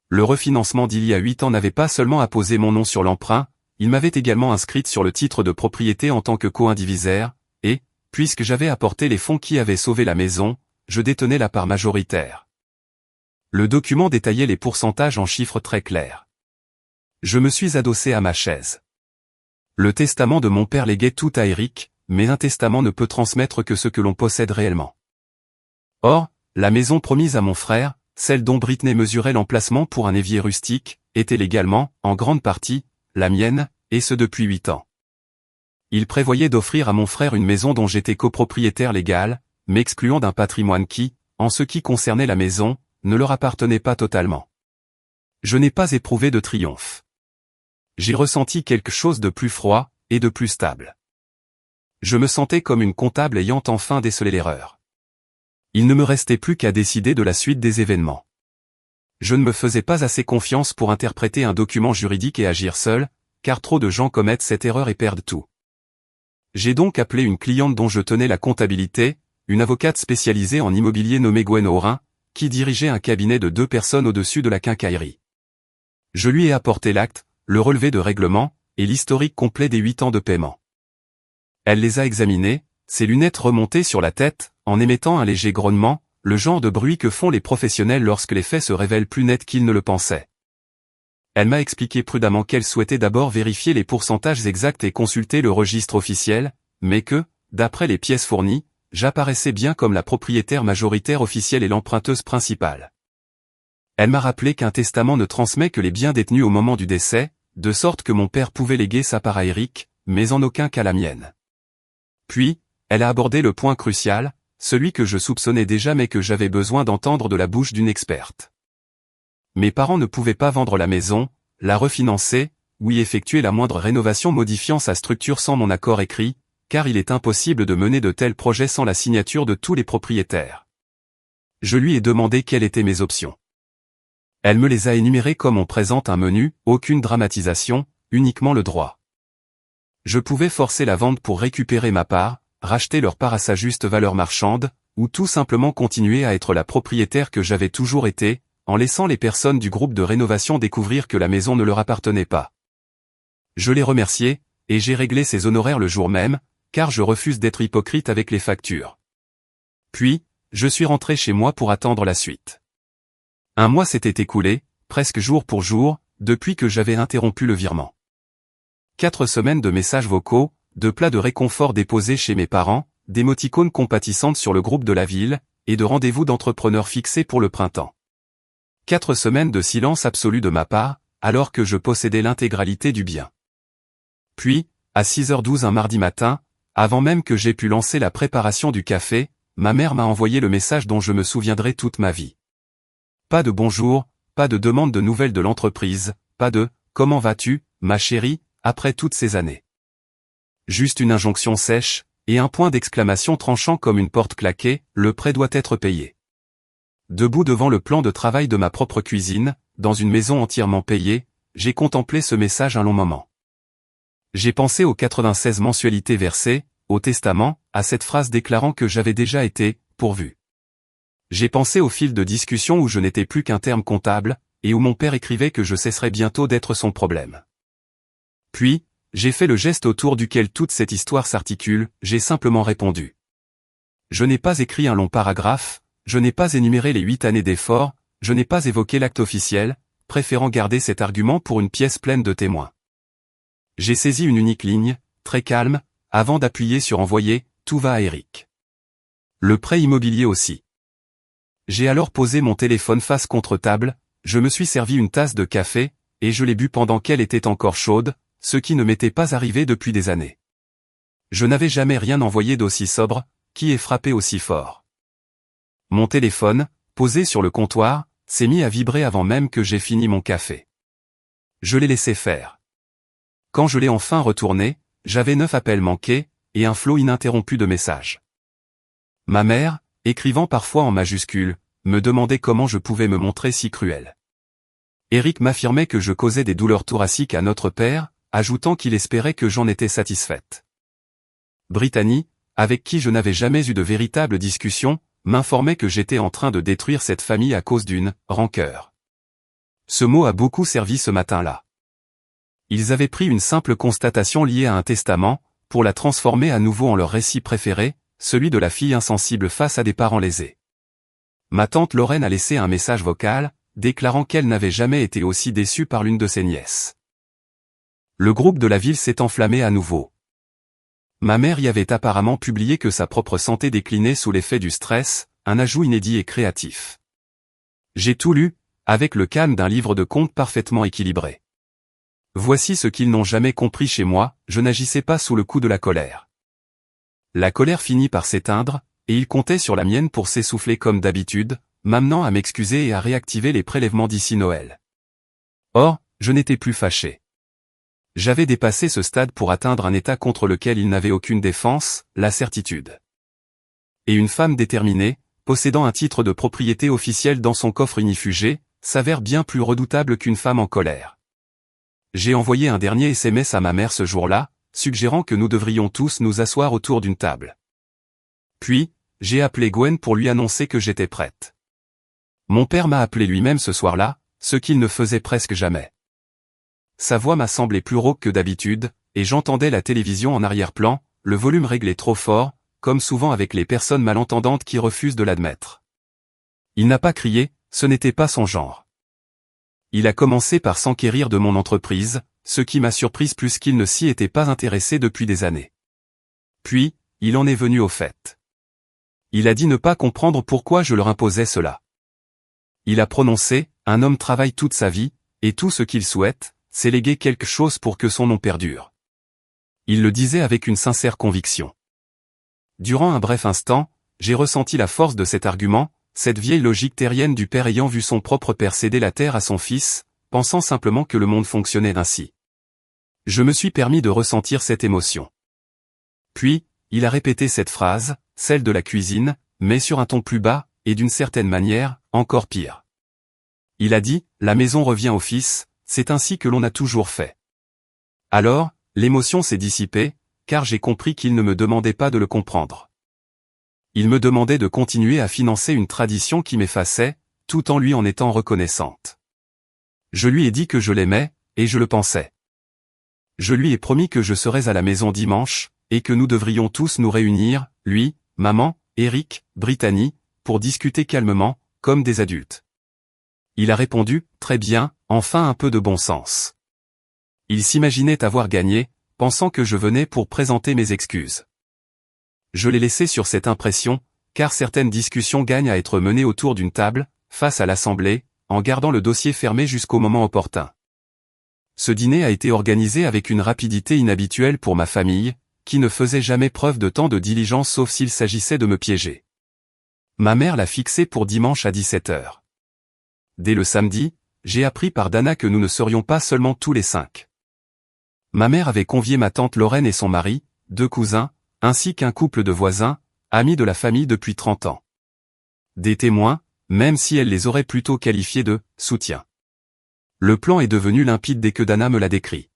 Le refinancement d'il y a 8 ans n'avait pas seulement apposé mon nom sur l'emprunt, il m'avait également inscrite sur le titre de propriété en tant que co-indivisaire, et, puisque j'avais apporté les fonds qui avaient sauvé la maison, je détenais la part majoritaire. Le document détaillait les pourcentages en chiffres très clairs. Je me suis adossé à ma chaise. Le testament de mon père léguait tout à Eric, mais un testament ne peut transmettre que ce que l'on possède réellement. Or, la maison promise à mon frère, celle dont Britney mesurait l'emplacement pour un évier rustique, était légalement, en grande partie, la mienne, et ce depuis 8 ans. Il prévoyait d'offrir à mon frère une maison dont j'étais copropriétaire légal, m'excluant d'un patrimoine qui, en ce qui concernait la maison, ne leur appartenait pas totalement. Je n'ai pas éprouvé de triomphe. J'ai ressenti quelque chose de plus froid, et de plus stable. Je me sentais comme une comptable ayant enfin décelé l'erreur. Il ne me restait plus qu'à décider de la suite des événements. Je ne me faisais pas assez confiance pour interpréter un document juridique et agir seul, car trop de gens commettent cette erreur et perdent tout. J'ai donc appelé une cliente dont je tenais la comptabilité, une avocate spécialisée en immobilier nommée Gwen Aurin, qui dirigeait un cabinet de 2 personnes au-dessus de la quincaillerie. Je lui ai apporté l'acte, le relevé de règlement, et l'historique complet des 8 ans de paiement. Elle les a examinés, ses lunettes remontées sur la tête, en émettant un léger grognement, le genre de bruit que font les professionnels lorsque les faits se révèlent plus nets qu'ils ne le pensaient. Elle m'a expliqué prudemment qu'elle souhaitait d'abord vérifier les pourcentages exacts et consulter le registre officiel, mais que, d'après les pièces fournies, j'apparaissais bien comme la propriétaire majoritaire officielle et l'emprunteuse principale. Elle m'a rappelé qu'un testament ne transmet que les biens détenus au moment du décès, de sorte que mon père pouvait léguer sa part à Eric, mais en aucun cas la mienne. Puis, elle a abordé le point crucial, celui que je soupçonnais déjà mais que j'avais besoin d'entendre de la bouche d'une experte. Mes parents ne pouvaient pas vendre la maison, la refinancer, ou y effectuer la moindre rénovation modifiant sa structure sans mon accord écrit, car il est impossible de mener de tels projets sans la signature de tous les propriétaires. Je lui ai demandé quelles étaient mes options. Elle me les a énumérées comme on présente un menu, aucune dramatisation, uniquement le droit. Je pouvais forcer la vente pour récupérer ma part, racheter leur part à sa juste valeur marchande, ou tout simplement continuer à être la propriétaire que j'avais toujours été, en laissant les personnes du groupe de rénovation découvrir que la maison ne leur appartenait pas. Je l'ai remercié, et j'ai réglé ses honoraires le jour même, car je refuse d'être hypocrite avec les factures. Puis, je suis rentré chez moi pour attendre la suite. Un mois s'était écoulé, presque jour pour jour, depuis que j'avais interrompu le virement. 4 semaines de messages vocaux, de plats de réconfort déposés chez mes parents, d'émoticônes compatissantes sur le groupe de la ville, et de rendez-vous d'entrepreneurs fixés pour le printemps. 4 semaines de silence absolu de ma part, alors que je possédais l'intégralité du bien. Puis, à 6h12 un mardi matin, avant même que j'aie pu lancer la préparation du café, ma mère m'a envoyé le message dont je me souviendrai toute ma vie. Pas de bonjour, pas de demande de nouvelles de l'entreprise, pas de « Comment vas-tu, ma chérie ?» après toutes ces années. Juste une injonction sèche, et un point d'exclamation tranchant comme une porte claquée, le prêt doit être payé. Debout devant le plan de travail de ma propre cuisine, dans une maison entièrement payée, j'ai contemplé ce message un long moment. J'ai pensé aux 96 mensualités versées, au testament, à cette phrase déclarant que j'avais déjà été « pourvu ». J'ai pensé au fil de discussion où je n'étais plus qu'un terme comptable, et où mon père écrivait que je cesserais bientôt d'être son problème. Puis, j'ai fait le geste autour duquel toute cette histoire s'articule, j'ai simplement répondu. Je n'ai pas écrit un long paragraphe, je n'ai pas énuméré les 8 années d'efforts, je n'ai pas évoqué l'acte officiel, préférant garder cet argument pour une pièce pleine de témoins. J'ai saisi une unique ligne, très calme, avant d'appuyer sur envoyer, tout va à Eric. Le prêt immobilier aussi. J'ai alors posé mon téléphone face contre table, je me suis servi une tasse de café, et je l'ai bu pendant qu'elle était encore chaude, ce qui ne m'était pas arrivé depuis des années. Je n'avais jamais rien envoyé d'aussi sobre, qui ait frappé aussi fort. Mon téléphone, posé sur le comptoir, s'est mis à vibrer avant même que j'aie fini mon café. Je l'ai laissé faire. Quand je l'ai enfin retourné, j'avais 9 appels manqués, et un flot ininterrompu de messages. Ma mère, écrivant parfois en majuscules, me demandait comment je pouvais me montrer si cruel. Eric m'affirmait que je causais des douleurs thoraciques à notre père, ajoutant qu'il espérait que j'en étais satisfaite. Brittany, avec qui je n'avais jamais eu de véritable discussion, m'informait que j'étais en train de détruire cette famille à cause d'une « rancœur ». Ce mot a beaucoup servi ce matin-là. Ils avaient pris une simple constatation liée à un testament, pour la transformer à nouveau en leur récit préféré, celui de la fille insensible face à des parents lésés. Ma tante Lorraine a laissé un message vocal, déclarant qu'elle n'avait jamais été aussi déçue par l'une de ses nièces. Le groupe de la ville s'est enflammé à nouveau. Ma mère y avait apparemment publié que sa propre santé déclinait sous l'effet du stress, un ajout inédit et créatif. J'ai tout lu, avec le calme d'un livre de contes parfaitement équilibré. Voici ce qu'ils n'ont jamais compris chez moi, je n'agissais pas sous le coup de la colère. La colère finit par s'éteindre, et ils comptaient sur la mienne pour s'essouffler comme d'habitude, m'amenant à m'excuser et à réactiver les prélèvements d'ici Noël. Or, je n'étais plus fâché. J'avais dépassé ce stade pour atteindre un état contre lequel il n'avait aucune défense, la certitude. Et une femme déterminée, possédant un titre de propriété officiel dans son coffre inifugé, s'avère bien plus redoutable qu'une femme en colère. J'ai envoyé un dernier SMS à ma mère ce jour-là, suggérant que nous devrions tous nous asseoir autour d'une table. Puis, j'ai appelé Gwen pour lui annoncer que j'étais prête. Mon père m'a appelé lui-même ce soir-là, ce qu'il ne faisait presque jamais. Sa voix m'a semblé plus rauque que d'habitude, et j'entendais la télévision en arrière-plan, le volume réglé trop fort, comme souvent avec les personnes malentendantes qui refusent de l'admettre. Il n'a pas crié, ce n'était pas son genre. Il a commencé par s'enquérir de mon entreprise, ce qui m'a surprise plus qu'il ne s'y était pas intéressé depuis des années. Puis, il en est venu au fait. Il a dit ne pas comprendre pourquoi je leur imposais cela. Il a prononcé, un homme travaille toute sa vie, et tout ce qu'il souhaite, c'est léguer quelque chose pour que son nom perdure. Il le disait avec une sincère conviction. Durant un bref instant, j'ai ressenti la force de cet argument, cette vieille logique terrienne du père ayant vu son propre père céder la terre à son fils, pensant simplement que le monde fonctionnait ainsi. Je me suis permis de ressentir cette émotion. Puis, il a répété cette phrase, celle de la cuisine, mais sur un ton plus bas, et d'une certaine manière, encore pire. Il a dit, la maison revient au fils, c'est ainsi que l'on a toujours fait. Alors, l'émotion s'est dissipée, car j'ai compris qu'il ne me demandait pas de le comprendre. Il me demandait de continuer à financer une tradition qui m'effaçait, tout en lui en étant reconnaissante. Je lui ai dit que je l'aimais, et je le pensais. Je lui ai promis que je serais à la maison dimanche, et que nous devrions tous nous réunir, lui, maman, Eric, Brittany, pour discuter calmement, comme des adultes. Il a répondu, très bien, enfin un peu de bon sens. Il s'imaginait avoir gagné, pensant que je venais pour présenter mes excuses. Je l'ai laissé sur cette impression, car certaines discussions gagnent à être menées autour d'une table, face à l'assemblée, en gardant le dossier fermé jusqu'au moment opportun. Ce dîner a été organisé avec une rapidité inhabituelle pour ma famille, qui ne faisait jamais preuve de tant de diligence sauf s'il s'agissait de me piéger. Ma mère l'a fixé pour dimanche à 17h. Dès le samedi, j'ai appris par Dana que nous ne serions pas seulement tous les 5. Ma mère avait convié ma tante Lorraine et son mari, 2 cousins, ainsi qu'un couple de voisins, amis de la famille depuis 30 ans. Des témoins, même si elle les aurait plutôt qualifiés de « soutien ». Le plan est devenu limpide dès que Dana me l'a décrit.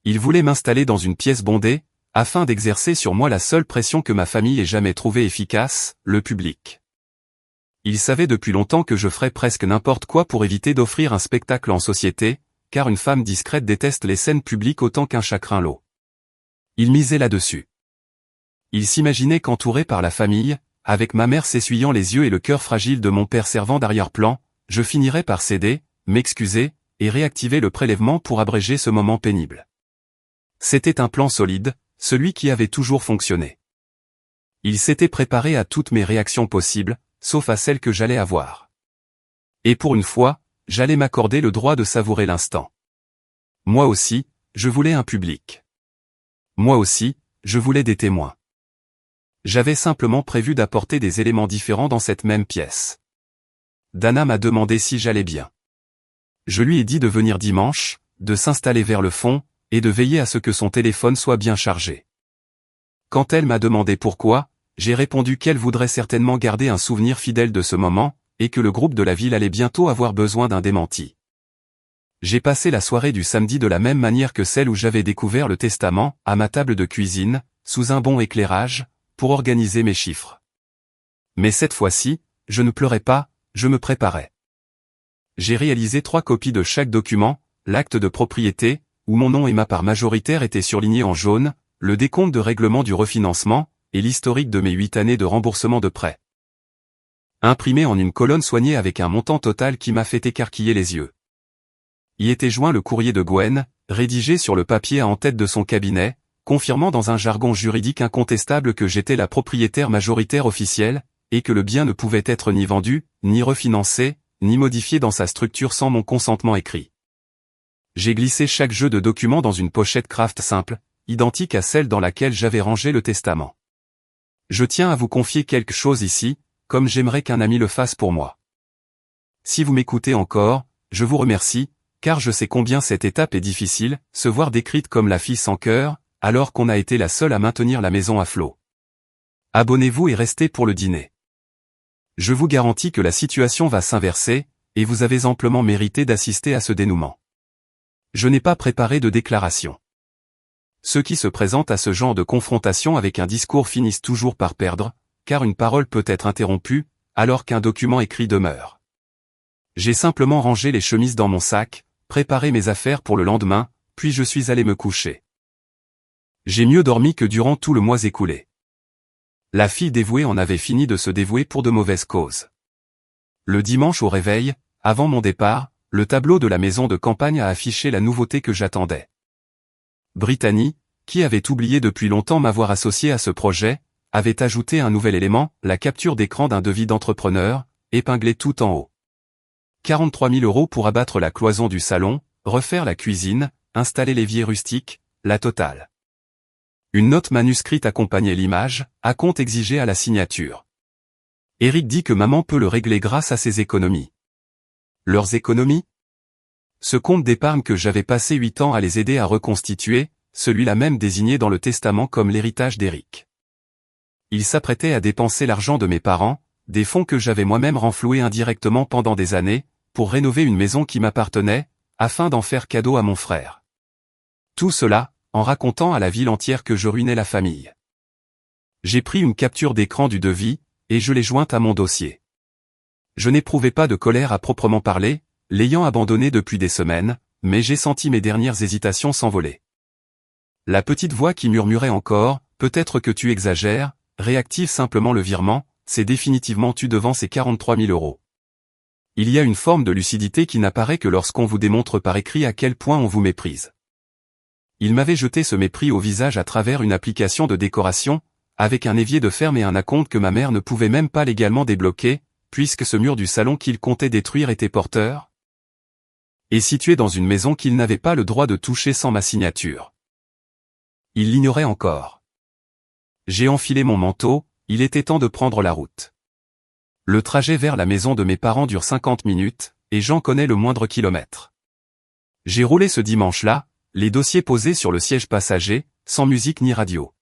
Il voulait m'installer dans une pièce bondée, afin d'exercer sur moi la seule pression que ma famille ait jamais trouvée efficace, le public. Il savait depuis longtemps que je ferais presque n'importe quoi pour éviter d'offrir un spectacle en société, car une femme discrète déteste les scènes publiques autant qu'un chat craint l'eau. Il misait là-dessus. Il s'imaginait qu'entouré par la famille, avec ma mère s'essuyant les yeux et le cœur fragile de mon père servant d'arrière-plan, je finirais par céder, m'excuser, et réactiver le prélèvement pour abréger ce moment pénible. C'était un plan solide, celui qui avait toujours fonctionné. Il s'était préparé à toutes mes réactions possibles, sauf à celles que j'allais avoir. Et pour une fois, j'allais m'accorder le droit de savourer l'instant. Moi aussi, je voulais un public. Moi aussi, je voulais des témoins. J'avais simplement prévu d'apporter des éléments différents dans cette même pièce. Dana m'a demandé si j'allais bien. Je lui ai dit de venir dimanche, de s'installer vers le fond, et de veiller à ce que son téléphone soit bien chargé. Quand elle m'a demandé pourquoi, j'ai répondu qu'elle voudrait certainement garder un souvenir fidèle de ce moment, et que le groupe de la ville allait bientôt avoir besoin d'un démenti. J'ai passé la soirée du samedi de la même manière que celle où j'avais découvert le testament, à ma table de cuisine, sous un bon éclairage, pour organiser mes chiffres. Mais cette fois-ci, je ne pleurais pas, je me préparais. J'ai réalisé 3 copies de chaque document, l'acte de propriété, où mon nom et ma part majoritaire étaient surlignés en jaune, le décompte de règlement du refinancement, et l'historique de mes 8 années de remboursement de prêt. imprimé en une colonne soignée avec un montant total qui m'a fait écarquiller les yeux. Y était joint le courrier de Gwen, rédigé sur le papier en tête de son cabinet, confirmant dans un jargon juridique incontestable que j'étais la propriétaire majoritaire officielle, et que le bien ne pouvait être ni vendu, ni refinancé, ni modifié dans sa structure sans mon consentement écrit. J'ai glissé chaque jeu de documents dans une pochette Kraft simple, identique à celle dans laquelle j'avais rangé le testament. Je tiens à vous confier quelque chose ici, comme j'aimerais qu'un ami le fasse pour moi. Si vous m'écoutez encore, je vous remercie, car je sais combien cette étape est difficile, se voir décrite comme la fille sans cœur, alors qu'on a été la seule à maintenir la maison à flot. Abonnez-vous et restez pour le dîner. Je vous garantis que la situation va s'inverser, et vous avez amplement mérité d'assister à ce dénouement. Je n'ai pas préparé de déclaration. Ceux qui se présentent à ce genre de confrontation avec un discours finissent toujours par perdre, car une parole peut être interrompue, alors qu'un document écrit demeure. J'ai simplement rangé les chemises dans mon sac, préparé mes affaires pour le lendemain, puis je suis allé me coucher. J'ai mieux dormi que durant tout le mois écoulé. La fille dévouée en avait fini de se dévouer pour de mauvaises causes. Le dimanche au réveil, avant mon départ, le tableau de la maison de campagne a affiché la nouveauté que j'attendais. Brittany, qui avait oublié depuis longtemps m'avoir associé à ce projet, avait ajouté un nouvel élément, la capture d'écran d'un devis d'entrepreneur, épinglé tout en haut. 43 000 € pour abattre la cloison du salon, refaire la cuisine, installer l'évier rustique, la totale. Une note manuscrite accompagnait l'image, à compte exigé à la signature. Eric dit que maman peut le régler grâce à ses économies. Leurs économies? Ce compte d'épargne que j'avais passé 8 ans à les aider à reconstituer, celui-là même désigné dans le testament comme l'héritage d'Eric. Il s'apprêtait à dépenser l'argent de mes parents, des fonds que j'avais moi-même renfloués indirectement pendant des années, pour rénover une maison qui m'appartenait, afin d'en faire cadeau à mon frère. Tout cela, en racontant à la ville entière que je ruinais la famille. J'ai pris une capture d'écran du devis, et je l'ai jointe à mon dossier. Je n'éprouvais pas de colère à proprement parler, l'ayant abandonné depuis des semaines, mais j'ai senti mes dernières hésitations s'envoler. La petite voix qui murmurait encore, peut-être que tu exagères, réactive simplement le virement, c'est définitivement tu devant ces 43 000 €. Il y a une forme de lucidité qui n'apparaît que lorsqu'on vous démontre par écrit à quel point on vous méprise. Il m'avait jeté ce mépris au visage à travers une application de décoration, avec un évier de ferme et un acompte que ma mère ne pouvait même pas légalement débloquer, puisque ce mur du salon qu'il comptait détruire était porteur, et situé dans une maison qu'il n'avait pas le droit de toucher sans ma signature. Il l'ignorait encore. J'ai enfilé mon manteau, il était temps de prendre la route. Le trajet vers la maison de mes parents dure 50 minutes, et j'en connais le moindre kilomètre. J'ai roulé ce dimanche-là, les dossiers posés sur le siège passager, sans musique ni radio.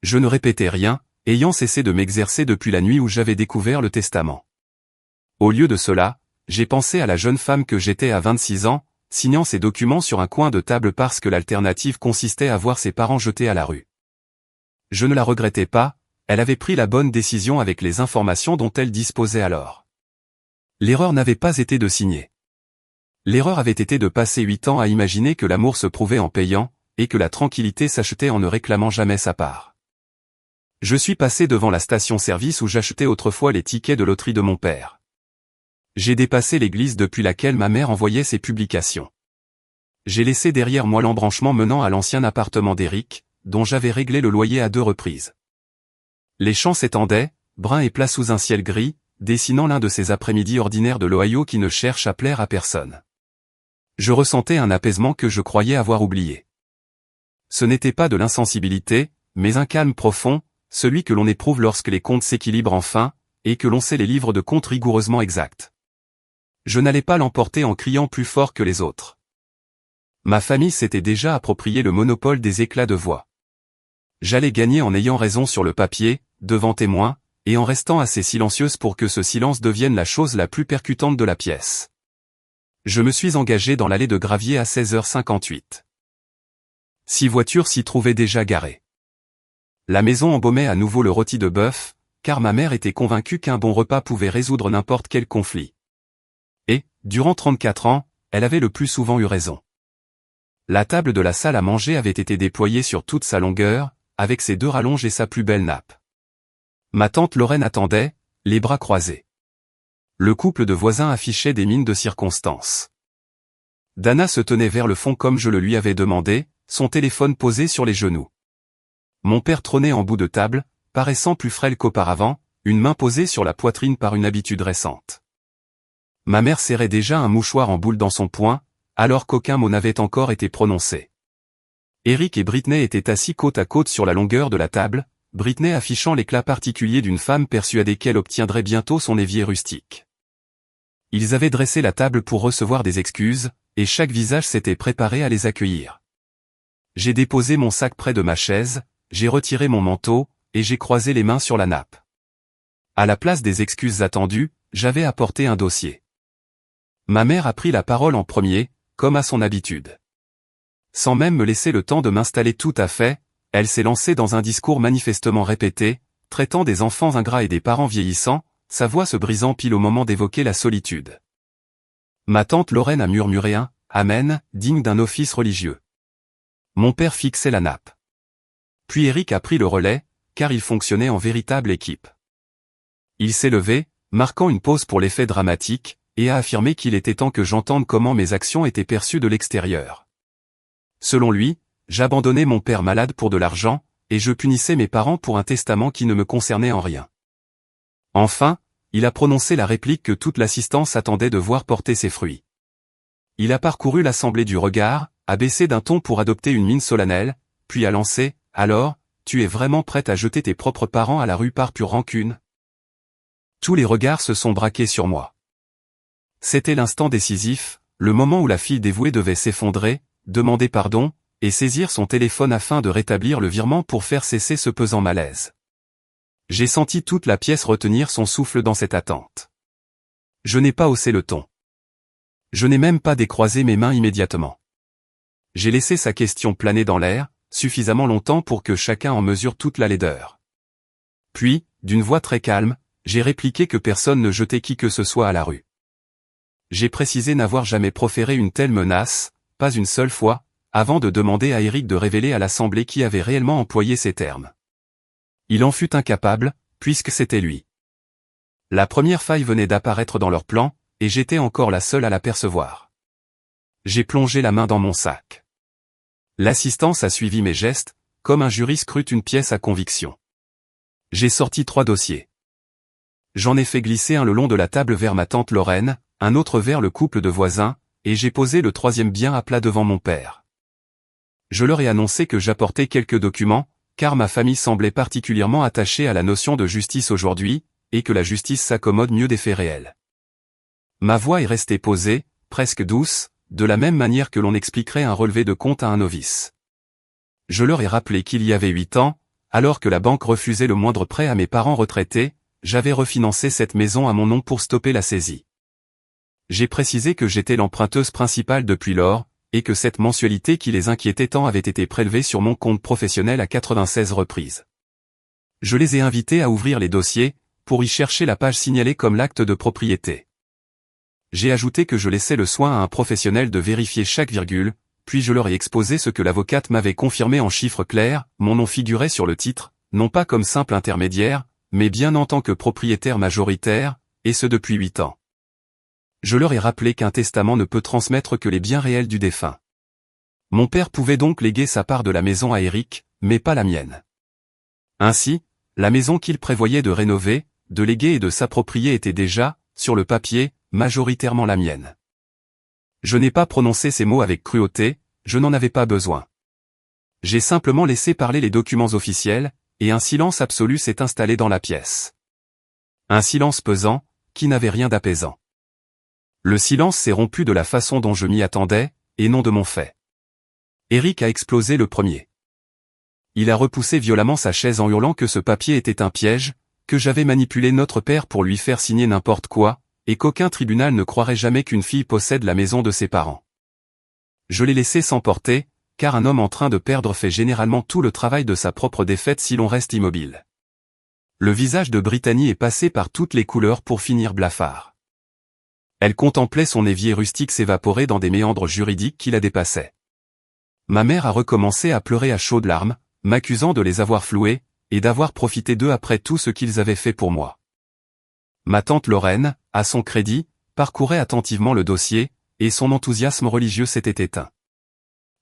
Je ne répétais rien, ayant cessé de m'exercer depuis la nuit où j'avais découvert le testament. Au lieu de cela, j'ai pensé à la jeune femme que j'étais à 26 ans, signant ses documents sur un coin de table parce que l'alternative consistait à voir ses parents jetés à la rue. Je ne la regrettais pas, elle avait pris la bonne décision avec les informations dont elle disposait alors. L'erreur n'avait pas été de signer. L'erreur avait été de passer 8 ans à imaginer que l'amour se prouvait en payant, et que la tranquillité s'achetait en ne réclamant jamais sa part. Je suis passé devant la station-service où j'achetais autrefois les tickets de loterie de mon père. J'ai dépassé l'église depuis laquelle ma mère envoyait ses publications. J'ai laissé derrière moi l'embranchement menant à l'ancien appartement d'Eric, dont j'avais réglé le loyer à 2 reprises. Les champs s'étendaient, bruns et plats sous un ciel gris, dessinant l'un de ces après-midi ordinaires de l'Ohio qui ne cherchent à plaire à personne. Je ressentais un apaisement que je croyais avoir oublié. Ce n'était pas de l'insensibilité, mais un calme profond, celui que l'on éprouve lorsque les comptes s'équilibrent enfin, et que l'on sait les livres de comptes rigoureusement exacts. Je n'allais pas l'emporter en criant plus fort que les autres. Ma famille s'était déjà approprié le monopole des éclats de voix. J'allais gagner en ayant raison sur le papier, devant témoins, et en restant assez silencieuse pour que ce silence devienne la chose la plus percutante de la pièce. Je me suis engagé dans l'allée de gravier à 16h58. 6 voitures s'y trouvaient déjà garées. La maison embaumait à nouveau le rôti de bœuf, car ma mère était convaincue qu'un bon repas pouvait résoudre n'importe quel conflit. Et, durant 34 ans, elle avait le plus souvent eu raison. La table de la salle à manger avait été déployée sur toute sa longueur, avec ses 2 rallonges et sa plus belle nappe. Ma tante Lorraine attendait, les bras croisés. Le couple de voisins affichait des mines de circonstance. Dana se tenait vers le fond comme je le lui avais demandé, son téléphone posé sur les genoux. Mon père trônait en bout de table, paraissant plus frêle qu'auparavant, une main posée sur la poitrine par une habitude récente. Ma mère serrait déjà un mouchoir en boule dans son poing, alors qu'aucun mot n'avait encore été prononcé. Eric et Britney étaient assis côte à côte sur la longueur de la table, Britney affichant l'éclat particulier d'une femme persuadée qu'elle obtiendrait bientôt son évier rustique. Ils avaient dressé la table pour recevoir des excuses, et chaque visage s'était préparé à les accueillir. J'ai déposé mon sac près de ma chaise, j'ai retiré mon manteau, et j'ai croisé les mains sur la nappe. À la place des excuses attendues, j'avais apporté un dossier. Ma mère a pris la parole en premier, comme à son habitude. Sans même me laisser le temps de m'installer tout à fait, elle s'est lancée dans un discours manifestement répété, traitant des enfants ingrats et des parents vieillissants, sa voix se brisant pile au moment d'évoquer la solitude. Ma tante Lorraine a murmuré un « Amen » digne d'un office religieux. Mon père fixait la nappe. Puis Eric a pris le relais, car il fonctionnait en véritable équipe. Il s'est levé, marquant une pause pour l'effet dramatique, et a affirmé qu'il était temps que j'entende comment mes actions étaient perçues de l'extérieur. Selon lui, j'abandonnais mon père malade pour de l'argent, et je punissais mes parents pour un testament qui ne me concernait en rien. Enfin, il a prononcé la réplique que toute l'assistance attendait de voir porter ses fruits. Il a parcouru l'assemblée du regard, a baissé d'un ton pour adopter une mine solennelle, puis a lancé « Alors, tu es vraiment prête à jeter tes propres parents à la rue par pure rancune ?» Tous les regards se sont braqués sur moi. C'était l'instant décisif, le moment où la fille dévouée devait s'effondrer, demander pardon, et saisir son téléphone afin de rétablir le virement pour faire cesser ce pesant malaise. J'ai senti toute la pièce retenir son souffle dans cette attente. Je n'ai pas haussé le ton. Je n'ai même pas décroisé mes mains immédiatement. J'ai laissé sa question planer dans l'air, suffisamment longtemps pour que chacun en mesure toute la laideur. Puis, d'une voix très calme, j'ai répliqué que personne ne jetait qui que ce soit à la rue. J'ai précisé n'avoir jamais proféré une telle menace, pas une seule fois, avant de demander à Eric de révéler à l'Assemblée qui avait réellement employé ces termes. Il en fut incapable, puisque c'était lui. La première faille venait d'apparaître dans leur plan, et j'étais encore la seule à l'apercevoir. J'ai plongé la main dans mon sac. L'assistance a suivi mes gestes, comme un jury scrute une pièce à conviction. J'ai sorti 3 dossiers. J'en ai fait glisser un le long de la table vers ma tante Lorraine, un autre vers le couple de voisins, et j'ai posé le 3e bien à plat devant mon père. Je leur ai annoncé que j'apportais quelques documents, car ma famille semblait particulièrement attachée à la notion de justice aujourd'hui, et que la justice s'accommode mieux des faits réels. Ma voix est restée posée, presque douce, de la même manière que l'on expliquerait un relevé de compte à un novice. Je leur ai rappelé qu'il y avait 8 ans, alors que la banque refusait le moindre prêt à mes parents retraités, j'avais refinancé cette maison à mon nom pour stopper la saisie. J'ai précisé que j'étais l'emprunteuse principale depuis lors, et que cette mensualité qui les inquiétait tant avait été prélevée sur mon compte professionnel à 96 reprises. Je les ai invités à ouvrir les dossiers, pour y chercher la page signalée comme l'acte de propriété. J'ai ajouté que je laissais le soin à un professionnel de vérifier chaque virgule, puis je leur ai exposé ce que l'avocate m'avait confirmé en chiffres clairs, mon nom figurait sur le titre, non pas comme simple intermédiaire, mais bien en tant que propriétaire majoritaire, et ce depuis 8 ans. Je leur ai rappelé qu'un testament ne peut transmettre que les biens réels du défunt. Mon père pouvait donc léguer sa part de la maison à Eric, mais pas la mienne. Ainsi, la maison qu'il prévoyait de rénover, de léguer et de s'approprier était déjà, sur le papier, majoritairement la mienne. Je n'ai pas prononcé ces mots avec cruauté, je n'en avais pas besoin. J'ai simplement laissé parler les documents officiels, et un silence absolu s'est installé dans la pièce. Un silence pesant, qui n'avait rien d'apaisant. Le silence s'est rompu de la façon dont je m'y attendais, et non de mon fait. Eric a explosé le premier. Il a repoussé violemment sa chaise en hurlant que ce papier était un piège, que j'avais manipulé notre père pour lui faire signer n'importe quoi, et qu'aucun tribunal ne croirait jamais qu'une fille possède la maison de ses parents. Je l'ai laissé s'emporter, car un homme en train de perdre fait généralement tout le travail de sa propre défaite si l'on reste immobile. Le visage de Brittany est passé par toutes les couleurs pour finir blafard. Elle contemplait son évier rustique s'évaporer dans des méandres juridiques qui la dépassaient. Ma mère a recommencé à pleurer à chaudes larmes, m'accusant de les avoir floués, et d'avoir profité d'eux après tout ce qu'ils avaient fait pour moi. Ma tante Lorraine, à son crédit, parcourait attentivement le dossier, et son enthousiasme religieux s'était éteint.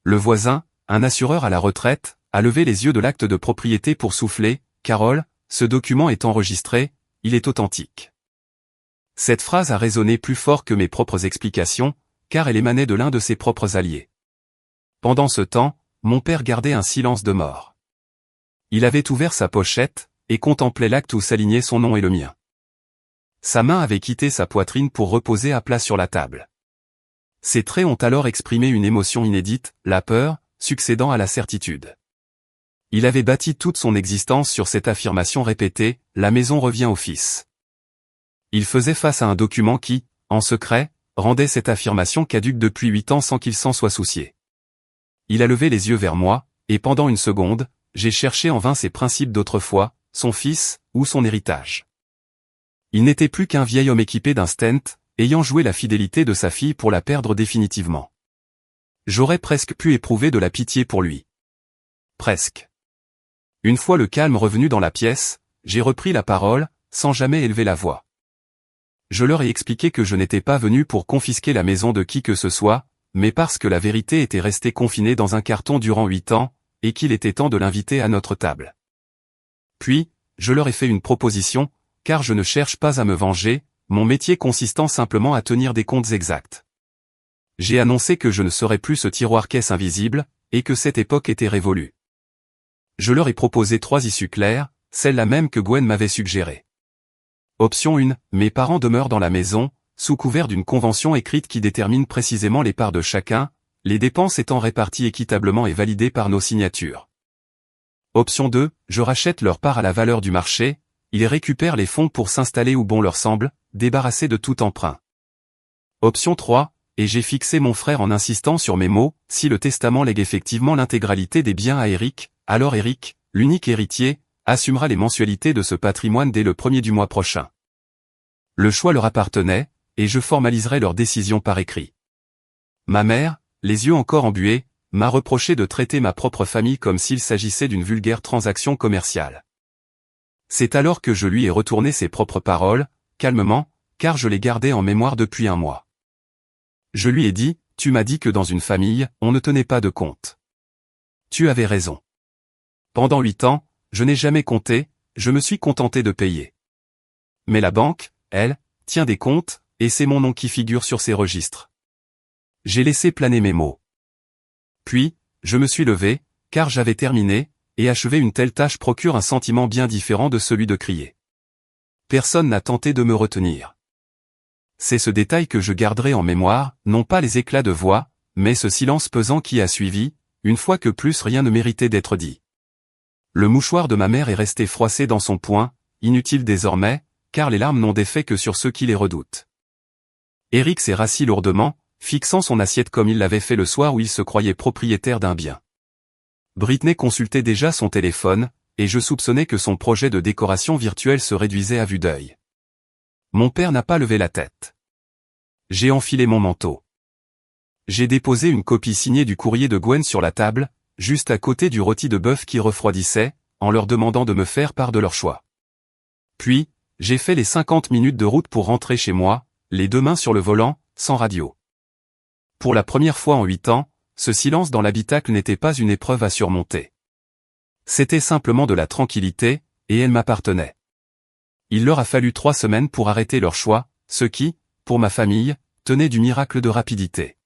Le voisin, un assureur à la retraite, a levé les yeux de l'acte de propriété pour souffler, « Carole, ce document est enregistré, il est authentique. » Cette phrase a résonné plus fort que mes propres explications, car elle émanait de l'un de ses propres alliés. Pendant ce temps, mon père gardait un silence de mort. Il avait ouvert sa pochette, et contemplait l'acte où s'alignaient son nom et le mien. Sa main avait quitté sa poitrine pour reposer à plat sur la table. Ses traits ont alors exprimé une émotion inédite, la peur, succédant à la certitude. Il avait bâti toute son existence sur cette affirmation répétée, « La maison revient au fils ». Il faisait face à un document qui, en secret, rendait cette affirmation caduque depuis 8 ans sans qu'il s'en soit soucié. Il a levé les yeux vers moi, et pendant une seconde, j'ai cherché en vain ses principes d'autrefois, son fils, ou son héritage. Il n'était plus qu'un vieil homme équipé d'un stent, ayant joué la fidélité de sa fille pour la perdre définitivement. J'aurais presque pu éprouver de la pitié pour lui. Presque. Une fois le calme revenu dans la pièce, j'ai repris la parole, sans jamais élever la voix. Je leur ai expliqué que je n'étais pas venu pour confisquer la maison de qui que ce soit, mais parce que la vérité était restée confinée dans un carton durant 8 ans, et qu'il était temps de l'inviter à notre table. Puis, je leur ai fait une proposition, car je ne cherche pas à me venger, mon métier consistant simplement à tenir des comptes exacts. J'ai annoncé que je ne serais plus ce tiroir-caisse invisible, et que cette époque était révolue. Je leur ai proposé 3 issues claires, celle-là même que Gwen m'avait suggérée. Option 1, mes parents demeurent dans la maison, sous couvert d'une convention écrite qui détermine précisément les parts de chacun, les dépenses étant réparties équitablement et validées par nos signatures. Option 2, je rachète leur part à la valeur du marché, ils récupèrent les fonds pour s'installer où bon leur semble, débarrassés de tout emprunt. Option 3, et j'ai fixé mon frère en insistant sur mes mots, si le testament lègue effectivement l'intégralité des biens à Eric, alors Eric, l'unique héritier, assumera les mensualités de ce patrimoine dès le 1er du mois prochain. Le choix leur appartenait, et je formaliserai leur décision par écrit. Ma mère, les yeux encore embués, m'a reproché de traiter ma propre famille comme s'il s'agissait d'une vulgaire transaction commerciale. C'est alors que je lui ai retourné ses propres paroles, calmement, car je les gardais en mémoire depuis un mois. Je lui ai dit, « Tu m'as dit que dans une famille, on ne tenait pas de compte. Tu avais raison. Pendant 8 ans, je n'ai jamais compté, je me suis contenté de payer. Mais la banque, elle, tient des comptes, et c'est mon nom qui figure sur ses registres. » J'ai laissé planer mes mots. Puis, je me suis levé, car j'avais terminé, et achever une telle tâche procure un sentiment bien différent de celui de crier. Personne n'a tenté de me retenir. C'est ce détail que je garderai en mémoire, non pas les éclats de voix, mais ce silence pesant qui a suivi, une fois que plus rien ne méritait d'être dit. Le mouchoir de ma mère est resté froissé dans son poing, inutile désormais, car les larmes n'ont d'effet que sur ceux qui les redoutent. Eric s'est rassis lourdement, fixant son assiette comme il l'avait fait le soir où il se croyait propriétaire d'un bien. Britney consultait déjà son téléphone, et je soupçonnais que son projet de décoration virtuelle se réduisait à vue d'œil. Mon père n'a pas levé la tête. J'ai enfilé mon manteau. J'ai déposé une copie signée du courrier de Gwen sur la table, juste à côté du rôti de bœuf qui refroidissait, en leur demandant de me faire part de leur choix. Puis, j'ai fait les 50 minutes de route pour rentrer chez moi, les 2 mains sur le volant, sans radio. Pour la première fois en 8 ans, ce silence dans l'habitacle n'était pas une épreuve à surmonter. C'était simplement de la tranquillité, et elle m'appartenait. Il leur a fallu 3 semaines pour arrêter leur choix, ce qui, pour ma famille, tenait du miracle de rapidité.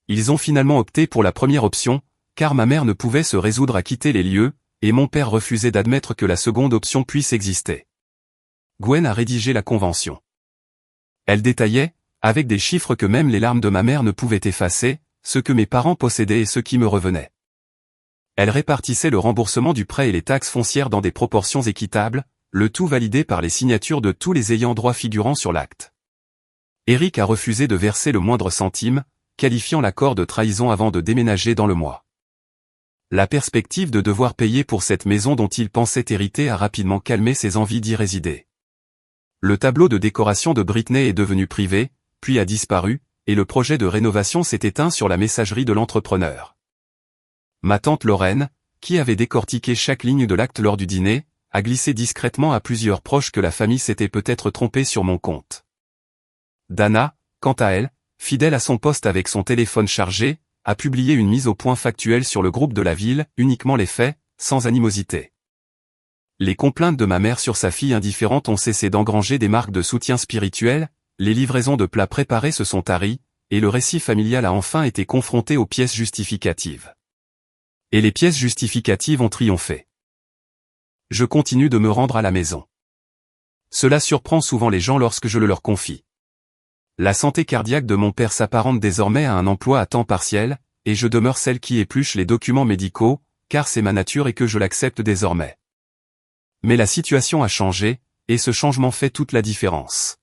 Ils ont finalement opté pour la première option, car ma mère ne pouvait se résoudre à quitter les lieux, et mon père refusait d'admettre que la seconde option puisse exister. Gwen a rédigé la convention. Elle détaillait, avec des chiffres que même les larmes de ma mère ne pouvaient effacer, ce que mes parents possédaient et ce qui me revenait. Elle répartissait le remboursement du prêt et les taxes foncières dans des proportions équitables, le tout validé par les signatures de tous les ayants droit figurant sur l'acte. Eric a refusé de verser le moindre centime, qualifiant l'accord de trahison avant de déménager dans le mois. La perspective de devoir payer pour cette maison dont il pensait hériter a rapidement calmé ses envies d'y résider. Le tableau de décoration de Britney est devenu privé, puis a disparu, et le projet de rénovation s'est éteint sur la messagerie de l'entrepreneur. Ma tante Lorraine, qui avait décortiqué chaque ligne de l'acte lors du dîner, a glissé discrètement à plusieurs proches que la famille s'était peut-être trompée sur mon compte. Dana, quant à elle, fidèle à son poste avec son téléphone chargé, a publié une mise au point factuelle sur le groupe de la ville, uniquement les faits, sans animosité. Les complaintes de ma mère sur sa fille indifférente ont cessé d'engranger des marques de soutien spirituel, les livraisons de plats préparés se sont taries, et le récit familial a enfin été confronté aux pièces justificatives. Et les pièces justificatives ont triomphé. Je continue de me rendre à la maison. Cela surprend souvent les gens lorsque je le leur confie. La santé cardiaque de mon père s'apparente désormais à un emploi à temps partiel, et je demeure celle qui épluche les documents médicaux, car c'est ma nature et que je l'accepte désormais. Mais la situation a changé, et ce changement fait toute la différence.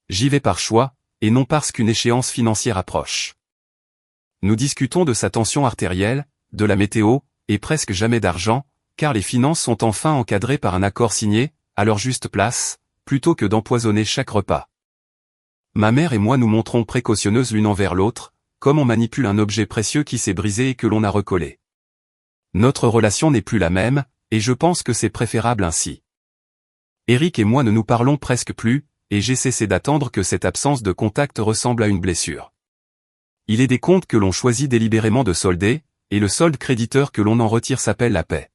J'y vais par choix, et non parce qu'une échéance financière approche. Nous discutons de sa tension artérielle, de la météo, et presque jamais d'argent, car les finances sont enfin encadrées par un accord signé, à leur juste place, plutôt que d'empoisonner chaque repas. Ma mère et moi nous montrons précautionneuses l'une envers l'autre, comme on manipule un objet précieux qui s'est brisé et que l'on a recollé. Notre relation n'est plus la même, et je pense que c'est préférable ainsi. Eric et moi ne nous parlons presque plus, et j'ai cessé d'attendre que cette absence de contact ressemble à une blessure. Il est des comptes que l'on choisit délibérément de solder, et le solde créditeur que l'on en retire s'appelle la paix.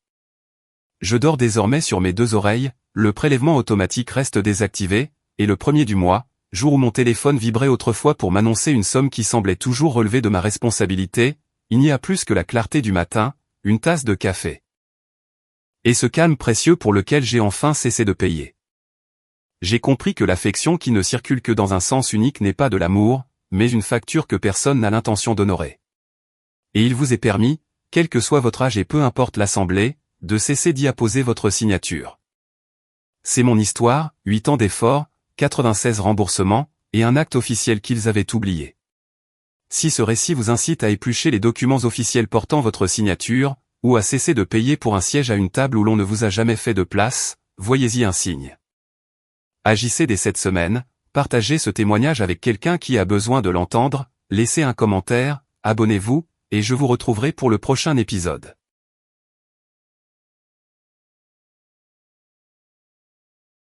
Je dors désormais sur mes deux oreilles, le prélèvement automatique reste désactivé, et le 1er du mois, jour où mon téléphone vibrait autrefois pour m'annoncer une somme qui semblait toujours relever de ma responsabilité, il n'y a plus que la clarté du matin, une tasse de café. Et ce calme précieux pour lequel j'ai enfin cessé de payer. J'ai compris que l'affection qui ne circule que dans un sens unique n'est pas de l'amour, mais une facture que personne n'a l'intention d'honorer. Et il vous est permis, quel que soit votre âge et peu importe l'assemblée, de cesser d'y apposer votre signature. C'est mon histoire, 8 ans d'efforts, 96 remboursements, et un acte officiel qu'ils avaient oublié. Si ce récit vous incite à éplucher les documents officiels portant votre signature, ou à cesser de payer pour un siège à une table où l'on ne vous a jamais fait de place, voyez-y un signe. Agissez dès cette semaine, partagez ce témoignage avec quelqu'un qui a besoin de l'entendre, laissez un commentaire, abonnez-vous, et je vous retrouverai pour le prochain épisode.